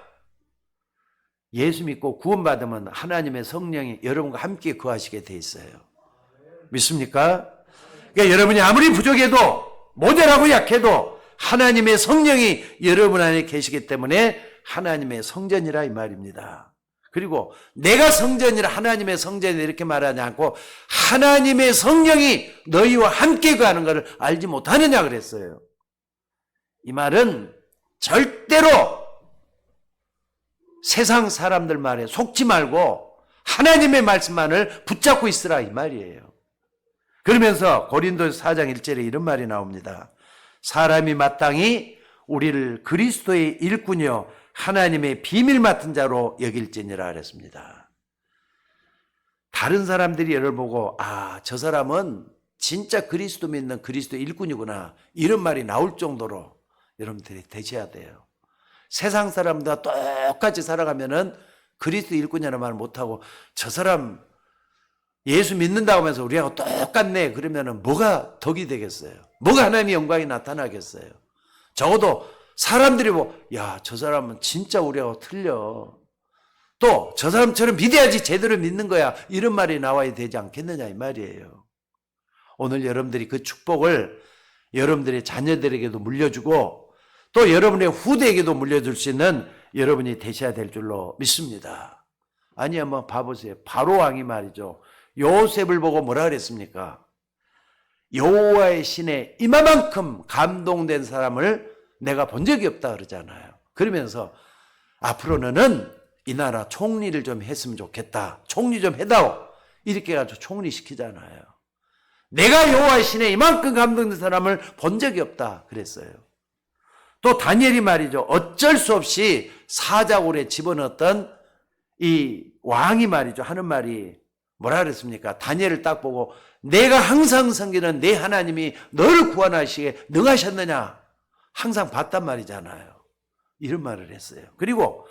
[SPEAKER 1] 예수 믿고 구원받으면 하나님의 성령이 여러분과 함께 거하시게 돼 있어요. 믿습니까? 그러니까 여러분이 아무리 부족해도 모자라고 약해도 하나님의 성령이 여러분 안에 계시기 때문에 하나님의 성전이라 이 말입니다. 그리고 내가 성전이라 하나님의 성전이라 이렇게 말하지 않고 하나님의 성령이 너희와 함께 가는 것을 알지 못하느냐 그랬어요. 이 말은 절대로 세상 사람들 말에 속지 말고 하나님의 말씀만을 붙잡고 있으라 이 말이에요. 그러면서 고린도서 4장 1절에 이런 말이 나옵니다. 사람이 마땅히 우리를 그리스도의 일꾼이요 하나님의 비밀 맡은 자로 여길지니라 그랬습니다. 다른 사람들이 여러분 보고 저 사람은 진짜 그리스도 믿는 그리스도 일꾼이구나 이런 말이 나올 정도로 여러분들이 되셔야 돼요. 세상 사람들과 똑같이 살아가면은 그리스도 일꾼이라는 말 못하고 저 사람 예수 믿는다고 하면서 우리하고 똑같네 그러면은 뭐가 덕이 되겠어요? 뭐가 하나님의 영광이 나타나겠어요? 적어도 사람들이 저 사람은 진짜 우리하고 틀려. 또 저 사람처럼 믿어야지 제대로 믿는 거야. 이런 말이 나와야 되지 않겠느냐 이 말이에요. 오늘 여러분들이 그 축복을 여러분들의 자녀들에게도 물려주고 또 여러분의 후대에게도 물려줄 수 있는 여러분이 되셔야 될 줄로 믿습니다. 아니 한번 봐보세요. 바로 왕이 말이죠. 요셉을 보고 뭐라 그랬습니까? 여호와의 신에 이만큼 감동된 사람을 내가 본 적이 없다 그러잖아요. 그러면서 앞으로 너는 이 나라 총리를 좀 했으면 좋겠다. 총리 좀 해다오. 이렇게 해가지고 총리 시키잖아요. 내가 여호와의 신에 이만큼 감동된 사람을 본 적이 없다 그랬어요. 또 다니엘이 말이죠. 어쩔 수 없이 사자굴에 집어넣었던 이 왕이 말이죠. 하는 말이 뭐라 그랬습니까? 다니엘을 딱 보고 내가 항상 섬기는 내 하나님이 너를 구원하시기에 능하셨느냐? 항상 봤단 말이잖아요. 이런 말을 했어요. 그리고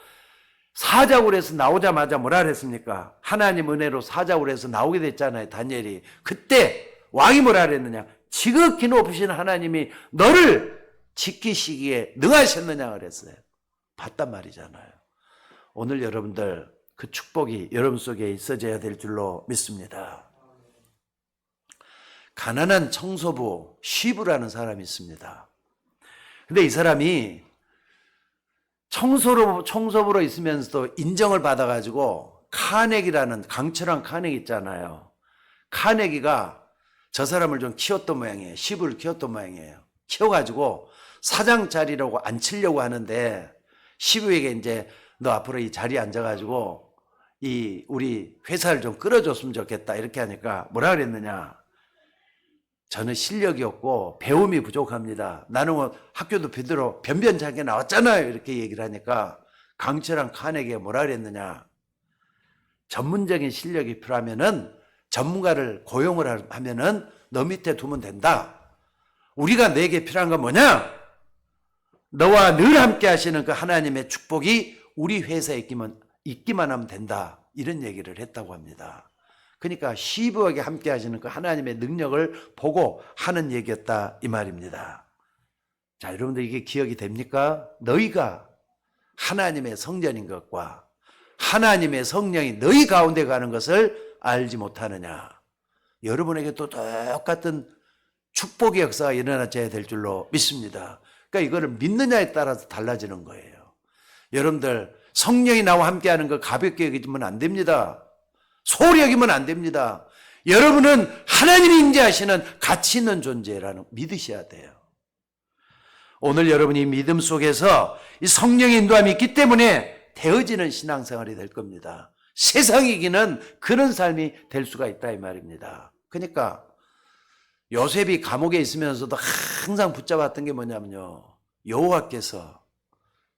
[SPEAKER 1] 사자굴에서 나오자마자 뭐라 그랬습니까? 하나님 은혜로 사자굴에서 나오게 됐잖아요. 다니엘이. 그때 왕이 뭐라 그랬느냐? 지극히 높으신 하나님이 너를 지키시기에 능하셨느냐 그랬어요. 봤단 말이잖아요. 오늘 여러분들 그 축복이 여러분 속에 있어져야 될 줄로 믿습니다. 가난한 청소부 쉬브라는 사람이 있습니다. 근데 이 사람이 청소부로 있으면서도 인정을 받아가지고 카네기라는 강철한 카네기 있잖아요. 카네기가 저 사람을 좀 키웠던 모양이에요. 쉬브를 키웠던 모양이에요. 키워가지고 사장 자리라고 앉히려고 하는데 쉬브에게 이제 너 앞으로 이 자리에 앉아가지고 이 우리 회사를 좀 끌어줬으면 좋겠다 이렇게 하니까 뭐라 그랬느냐? 저는 실력이 없고 배움이 부족합니다. 나는 학교도 비대로 변변찮게 나왔잖아요. 이렇게 얘기를 하니까 강철한 카네기가 뭐라 그랬느냐? 전문적인 실력이 필요하면은 전문가를 고용을 하면은 너 밑에 두면 된다. 우리가 내게 필요한 건 뭐냐? 너와 늘 함께 하시는 그 하나님의 축복이 우리 회사에 있기만 하면 된다. 이런 얘기를 했다고 합니다. 그러니까 시부하게 함께 하시는 그 하나님의 능력을 보고 하는 얘기였다 이 말입니다. 자, 여러분들 이게 기억이 됩니까? 너희가 하나님의 성전인 것과 하나님의 성령이 너희 가운데 가는 것을 알지 못하느냐? 여러분에게 또 똑같은 축복의 역사가 일어나야 될 줄로 믿습니다. 그러니까 이거를 믿느냐에 따라서 달라지는 거예요. 여러분들 성령이 나와 함께하는 거 가볍게 여기면 안 됩니다. 소홀히 여기면 안 됩니다. 여러분은 하나님이 임재하시는 가치 있는 존재라는 믿으셔야 돼요. 오늘 여러분이 믿음 속에서 이 성령의 인도함이 있기 때문에 되어지는 신앙생활이 될 겁니다. 세상이 이기는 그런 삶이 될 수가 있다 이 말입니다. 그러니까 요셉이 감옥에 있으면서도 항상 붙잡았던 게 뭐냐면요, 여호와께서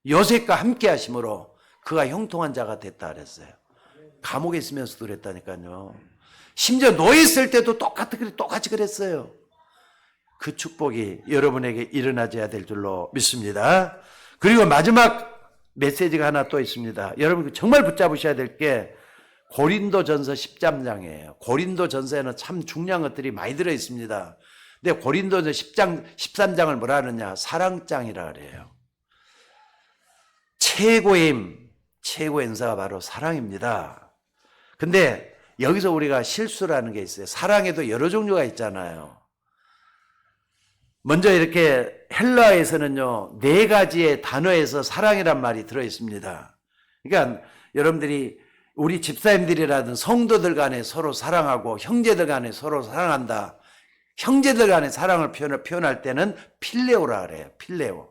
[SPEAKER 1] 요셉과 함께 하심으로 그가 형통한 자가 됐다 그랬어요. 감옥에 있으면서도 그랬다니까요. 심지어 노예 있을 때도 똑같이 그랬어요. 그 축복이 여러분에게 일어나줘야 될 줄로 믿습니다. 그리고 마지막 메시지가 하나 또 있습니다. 여러분 정말 붙잡으셔야 될 게 고린도전서 13장이에요. 고린도전서에는 참 중요한 것들이 많이 들어 있습니다. 근데 고린도전서 13장을 뭐라 하느냐, 사랑장이라 그래요. 최고의 힘, 최고의 은사가 바로 사랑입니다. 근데 여기서 우리가 실수라는 게 있어요. 사랑에도 여러 종류가 있잖아요. 먼저 이렇게 헬라어에서는요, 4가지의 단어에서 사랑이란 말이 들어 있습니다. 그러니까 여러분들이 우리 집사님들이라든 성도들 간에 서로 사랑하고 형제들 간에 서로 사랑한다. 형제들 간의 사랑을 표현할 때는 필레오라 그래요. 필레오.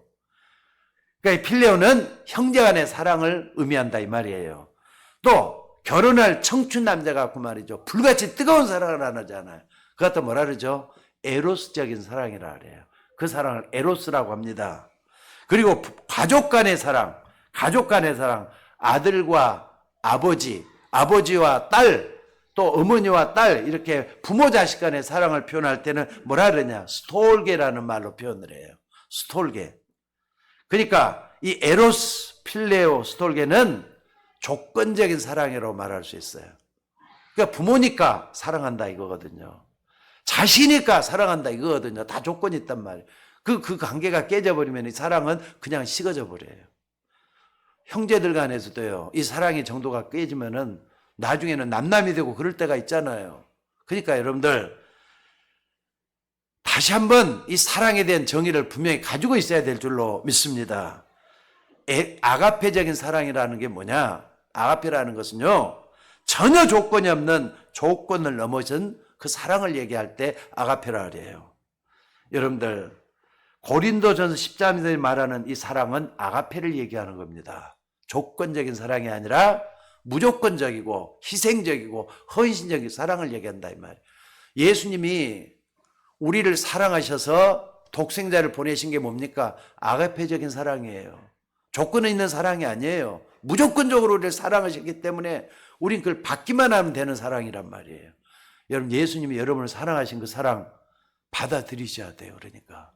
[SPEAKER 1] 그러니까 필레오는 형제 간의 사랑을 의미한다 이 말이에요. 또 결혼할 청춘 남자가 그 말이죠. 불같이 뜨거운 사랑을 하잖아요. 그것도 뭐라 그러죠? 에로스적인 사랑이라 그래요. 그 사랑을 에로스라고 합니다. 그리고 가족 간의 사랑, 아들과 아버지, 아버지와 딸, 또 어머니와 딸, 이렇게 부모 자식 간의 사랑을 표현할 때는 뭐라 그러냐? 스톨게라는 말로 표현을 해요. 스톨게. 그러니까 이 에로스, 필레오, 스톨게는 조건적인 사랑이라고 말할 수 있어요. 그러니까 부모니까 사랑한다 이거거든요. 자식이니까 사랑한다 이거거든요. 다 조건이 있단 말이에요. 그 관계가 깨져버리면 이 사랑은 그냥 식어져 버려요. 형제들 간에서도요, 이 사랑의 정도가 깨지면은 나중에는 남남이 되고 그럴 때가 있잖아요. 그러니까 여러분들 다시 한번 이 사랑에 대한 정의를 분명히 가지고 있어야 될 줄로 믿습니다. 아가페적인 사랑이라는 게 뭐냐? 아가페라는 것은요, 전혀 조건이 없는 조건을 넘어선 그 사랑을 얘기할 때 아가페라 그래요. 여러분들 고린도전서 13장에 말하는 이 사랑은 아가페를 얘기하는 겁니다. 조건적인 사랑이 아니라 무조건적이고 희생적이고 헌신적인 사랑을 얘기한다 이 말이에요. 예수님이 우리를 사랑하셔서 독생자를 보내신 게 뭡니까? 아가페적인 사랑이에요. 조건은 있는 사랑이 아니에요. 무조건적으로 우리를 사랑하셨기 때문에 우린 그걸 받기만 하면 되는 사랑이란 말이에요. 여러분 예수님이 여러분을 사랑하신 그 사랑 받아들이셔야 돼요. 그러니까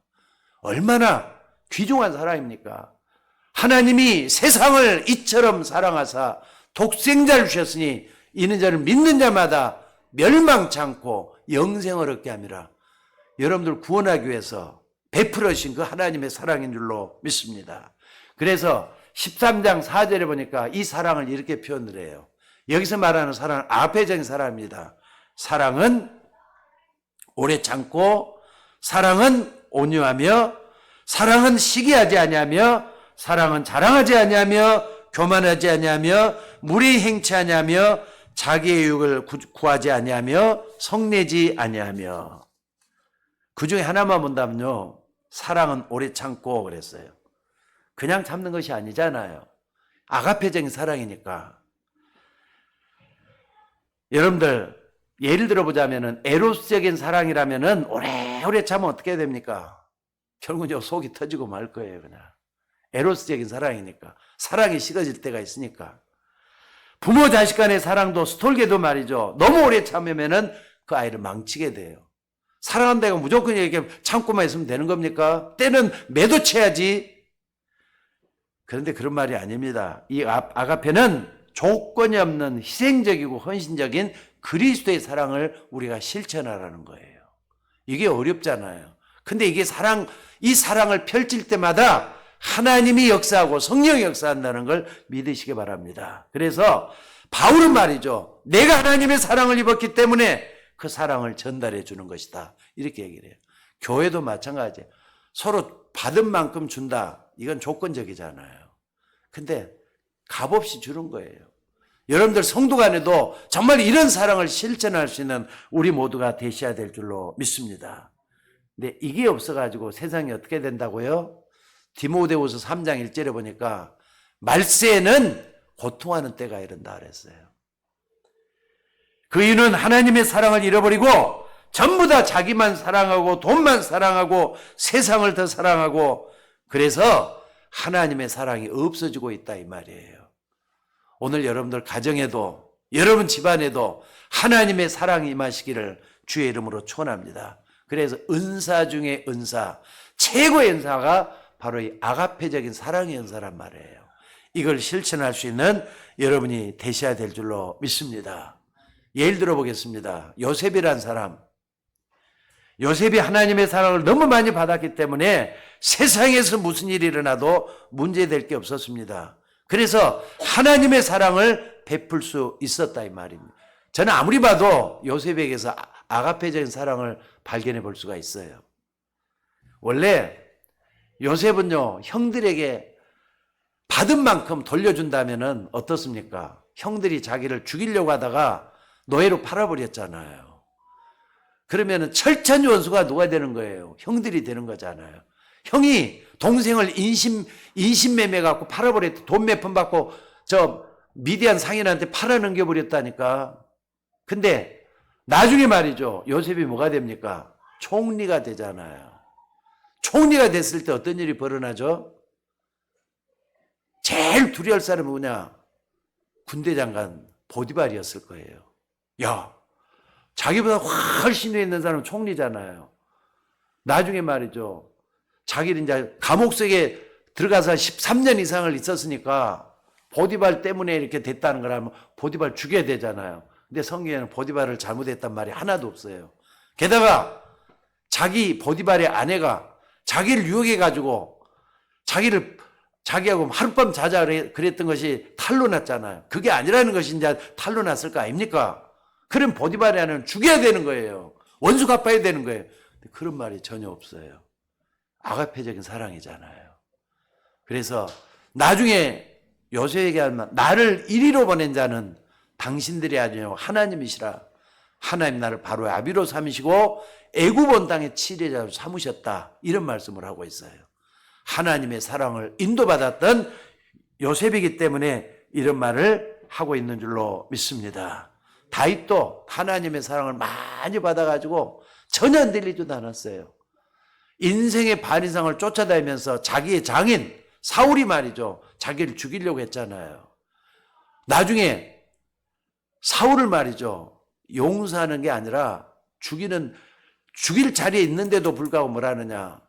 [SPEAKER 1] 얼마나 귀중한 사랑입니까? 하나님이 세상을 이처럼 사랑하사 독생자를 주셨으니 이는 저를 믿는 자마다 멸망치 않고 영생을 얻게 함이라. 여러분들 구원하기 위해서 베풀으신 그 하나님의 사랑인 줄로 믿습니다. 그래서 13장 4절에 보니까 이 사랑을 이렇게 표현을 해요. 여기서 말하는 사랑은 아페적인 사랑입니다. 사랑은 오래 참고, 사랑은 온유하며, 사랑은 시기하지 아니하며, 사랑은 자랑하지 아니하며, 교만하지 아니하며, 무리 행치 아니하며, 자기의 유익을 구하지 아니하며, 성내지 아니하며. 그 중에 하나만 본다면요, 사랑은 오래 참고 그랬어요. 그냥 참는 것이 아니잖아요. 아가페적인 사랑이니까. 여러분들 예를 들어보자면은 에로스적인 사랑이라면은 오래오래 참으면 어떻게 됩니까? 결국은 속이 터지고 말 거예요. 그냥 에로스적인 사랑이니까. 사랑이 식어질 때가 있으니까. 부모 자식 간의 사랑도 스톨게도 말이죠. 너무 오래 참으면은 그 아이를 망치게 돼요. 사랑한다고 무조건 이렇게 참고만 있으면 되는 겁니까? 때는 매도쳐야지. 그런데 그런 말이 아닙니다. 이 아가페는 조건이 없는 희생적이고 헌신적인 그리스도의 사랑을 우리가 실천하라는 거예요. 이게 어렵잖아요. 근데 이게 이 사랑을 펼칠 때마다 하나님이 역사하고 성령이 역사한다는 걸 믿으시기 바랍니다. 그래서 바울은 말이죠. 내가 하나님의 사랑을 입었기 때문에 그 사랑을 전달해 주는 것이다. 이렇게 얘기를 해요. 교회도 마찬가지예요. 서로 받은 만큼 준다. 이건 조건적이잖아요. 근데 값없이 주는 거예요. 여러분들 성도 간에도 정말 이런 사랑을 실천할 수 있는 우리 모두가 되셔야 될 줄로 믿습니다. 근데 이게 없어가지고 세상이 어떻게 된다고요? 디모데후서 3장 1절에 보니까 말세에는 고통하는 때가 이른다 그랬어요. 그 이유는 하나님의 사랑을 잃어버리고 전부 다 자기만 사랑하고 돈만 사랑하고 세상을 더 사랑하고 그래서 하나님의 사랑이 없어지고 있다 이 말이에요. 오늘 여러분들 가정에도 여러분 집안에도 하나님의 사랑이 임하시기를 주의 이름으로 축원합니다. 그래서 은사 중에 은사, 최고의 은사가 바로 이 아가페적인 사랑의 은사란 말이에요. 이걸 실천할 수 있는 여러분이 되셔야 될 줄로 믿습니다. 예를 들어 보겠습니다. 요셉이란 사람. 요셉이 하나님의 사랑을 너무 많이 받았기 때문에 세상에서 무슨 일이 일어나도 문제될 게 없었습니다. 그래서 하나님의 사랑을 베풀 수 있었다 이 말입니다. 저는 아무리 봐도 요셉에게서 아가페적인 사랑을 발견해 볼 수가 있어요. 원래 요셉은요, 형들에게 받은 만큼 돌려준다면은 어떻습니까? 형들이 자기를 죽이려고 하다가 노예로 팔아버렸잖아요. 그러면은 철천지 원수가 누가 되는 거예요? 형들이 되는 거잖아요. 형이 동생을 인신매매 갖고 팔아버렸다. 돈 몇 푼 받고 저 미디안 상인한테 팔아넘겨버렸다니까. 근데 나중에 말이죠. 요셉이 뭐가 됩니까? 총리가 되잖아요. 총리가 됐을 때 어떤 일이 벌어나죠? 제일 두려울 사람은 뭐냐? 군대 장관 보디발이었을 거예요. 야, 자기보다 훨씬 위에 있는 사람은 총리잖아요. 나중에 말이죠. 자기는 이제 감옥 속에 들어가서 13년 이상을 있었으니까 보디발 때문에 이렇게 됐다는 거라면 보디발 죽여야 되잖아요. 근데 성경에는 보디발을 잘못했단 말이 하나도 없어요. 게다가 자기 보디발의 아내가 자기를 유혹해가지고 자기하고 하룻밤 자자 그랬던 것이 탄로 났잖아요. 그게 아니라는 것이 이제 탄로 났을 거 아닙니까? 그럼 보디발의 아내는 죽여야 되는 거예요. 원수 갚아야 되는 거예요. 근데 그런 말이 전혀 없어요. 아가페적인 사랑이잖아요. 그래서 나중에 요셉에게 할 말, 나를 이리로 보낸 자는 당신들이 아니요 하나님이시라. 하나님 나를 바로의 아비로 삼으시고 애굽 온 땅의 치리자로 삼으셨다. 이런 말씀을 하고 있어요. 하나님의 사랑을 인도받았던 요셉이기 때문에 이런 말을 하고 있는 줄로 믿습니다. 다윗도 하나님의 사랑을 많이 받아가지고 전혀 흔들리지도 않았어요. 인생의 반 이상을 쫓아다니면서 자기의 장인 사울이 말이죠. 자기를 죽이려고 했잖아요. 나중에 사울을 말이죠. 용서하는 게 아니라 죽일 자리에 있는데도 불구하고 뭐라 하느냐.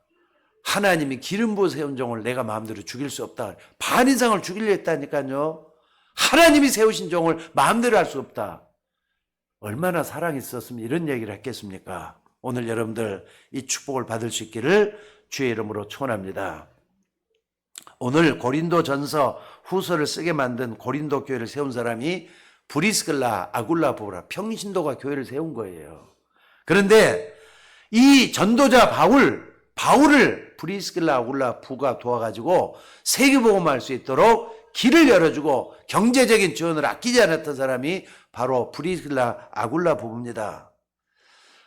[SPEAKER 1] 하나님이 기름 부어 세운 종을 내가 마음대로 죽일 수 없다. 반 이상을 죽이려 했다니까요. 하나님이 세우신 종을 마음대로 할 수 없다. 얼마나 사랑이 있었으면 이런 얘기를 했겠습니까? 오늘 여러분들 이 축복을 받을 수 있기를 주의 이름으로 축원합니다. 오늘 고린도전서 후서를 쓰게 만든 고린도 교회를 세운 사람이 브리스글라 아굴라 부부라 평신도가 교회를 세운 거예요. 그런데 이 전도자 바울을 브리스글라 아굴라 부가 도와가지고 세계복음할 수 있도록 길을 열어주고 경제적인 지원을 아끼지 않았던 사람이 바로 브리스글라 아굴라 부부입니다.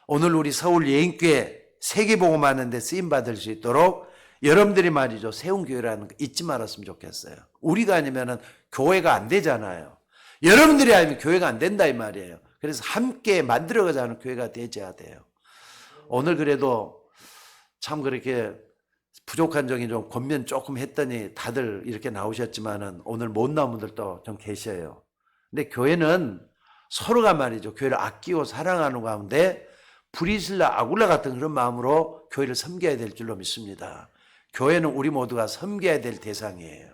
[SPEAKER 1] 오늘 우리 서울 예인교회 세계복음하는 데 쓰임받을 수 있도록 여러분들이 말이죠. 세운 교회라는 거 잊지 말았으면 좋겠어요. 우리가 아니면 교회가 안 되잖아요. 여러분들이 아니면 교회가 안 된다 이 말이에요. 그래서 함께 만들어가자는 교회가 되어야 돼요. 오늘 그래도 참 그렇게 부족한 점이 좀 권면 조금 했더니 다들 이렇게 나오셨지만은 오늘 못 나온 분들도 좀 계셔요. 근데 교회는 서로가 말이죠. 교회를 아끼고 사랑하는 가운데 브리슬라 아굴라 같은 그런 마음으로 교회를 섬겨야 될 줄로 믿습니다. 교회는 우리 모두가 섬겨야 될 대상이에요.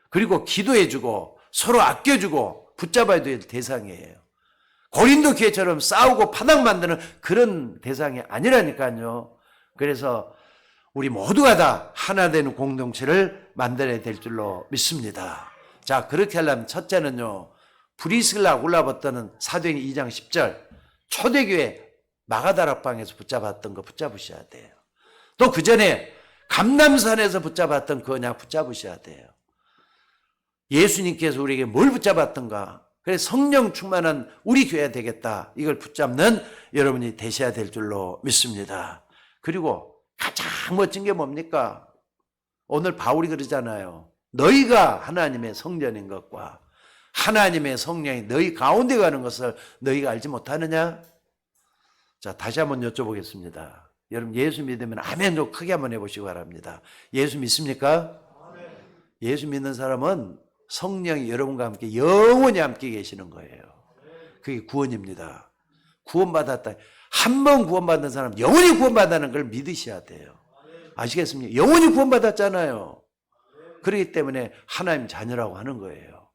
[SPEAKER 1] 그리고 기도해주고 서로 아껴주고 붙잡아야 될 대상이에요. 고린도 교회처럼 싸우고 파당 만드는 그런 대상이 아니라니까요. 그래서 우리 모두가 다 하나 되는 공동체를 만들어야 될 줄로 믿습니다. 자, 그렇게 하려면 첫째는요. 브리스글라 아굴라부터는 사도행전 2장 10절 초대교회 마가다락방에서 붙잡았던 거 붙잡으셔야 돼요. 또 그 전에 감람산에서 붙잡았던 그 언약 붙잡으셔야 돼요. 예수님께서 우리에게 뭘 붙잡았던가? 그래서 성령 충만한 우리 교회가 되겠다. 이걸 붙잡는 여러분이 되셔야 될 줄로 믿습니다. 그리고 가장 멋진 게 뭡니까? 오늘 바울이 그러잖아요. 너희가 하나님의 성전인 것과 하나님의 성령이 너희 가운데 가는 것을 너희가 알지 못하느냐? 자, 다시 한번 여쭤보겠습니다. 여러분 예수 믿으면 아멘 좀 크게 한번 해보시기 바랍니다. 예수 믿습니까? 예수 믿는 사람은 성령이 여러분과 함께 영원히 함께 계시는 거예요. 그게 구원입니다. 구원받았다. 한 번 구원받은 사람 영원히 구원받는 걸 믿으셔야 돼요. 아시겠습니까? 영원히 구원받았잖아요. 그렇기 때문에 하나님 자녀라고 하는 거예요.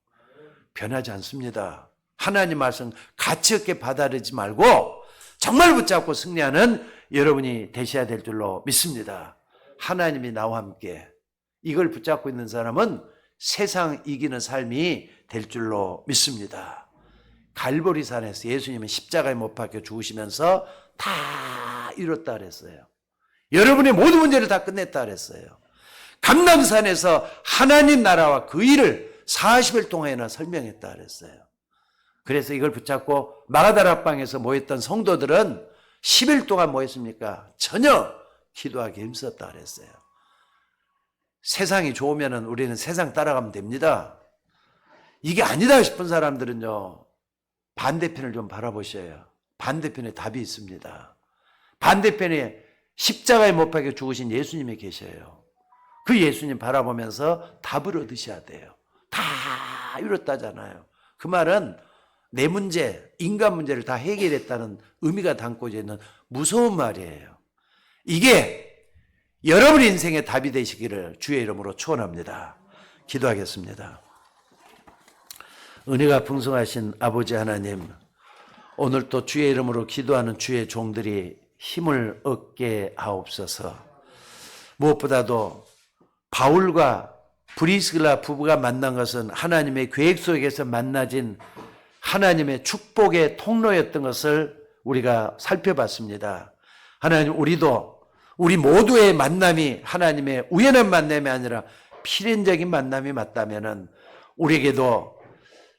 [SPEAKER 1] 변하지 않습니다. 하나님 말씀 가치 없게 받아들이지 말고 정말 붙잡고 승리하는 여러분이 되셔야 될 줄로 믿습니다. 하나님이 나와 함께 이걸 붙잡고 있는 사람은 세상 이기는 삶이 될 줄로 믿습니다. 갈보리산에서 예수님은 십자가에 못 박혀 죽으시면서 다 이뤘다 그랬어요. 여러분의 모든 문제를 다 끝냈다 그랬어요. 감람산에서 하나님 나라와 그 일을 40일 동안이나 설명했다 그랬어요. 그래서 이걸 붙잡고 마가다락방에서 모였던 성도들은 10일 동안 뭐 했습니까? 전혀 기도하기 힘썼다 그랬어요. 세상이 좋으면 우리는 세상 따라가면 됩니다. 이게 아니다 싶은 사람들은요, 반대편을 좀 바라보셔요. 반대편에 답이 있습니다. 반대편에 십자가에 못 박혀 죽으신 예수님이 계셔요. 그 예수님 바라보면서 답을 얻으셔야 돼요. 다 이뤘다잖아요. 그 말은 내 문제, 인간 문제를 다 해결했다는 의미가 담고져 있는 무서운 말이에요. 이게 여러분 인생의 답이 되시기를 주의 이름으로 축원합니다. 기도하겠습니다. 은혜가 풍성하신 아버지 하나님, 오늘 또 주의 이름으로 기도하는 주의 종들이 힘을 얻게 하옵소서. 무엇보다도 바울과 브리스길라 부부가 만난 것은 하나님의 계획 속에서 만나진 하나님의 축복의 통로였던 것을 우리가 살펴봤습니다. 하나님, 우리 모두의 만남이 하나님의 우연한 만남이 아니라 필연적인 만남이 맞다면은 우리에게도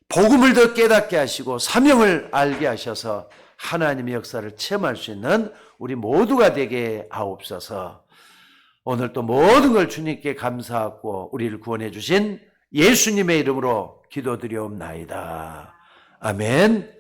[SPEAKER 1] 복음을 더 깨닫게 하시고 사명을 알게 하셔서 하나님의 역사를 체험할 수 있는 우리 모두가 되게 하옵소서. 오늘 또 모든 걸 주님께 감사하고 우리를 구원해 주신 예수님의 이름으로 기도드리옵나이다. 아멘.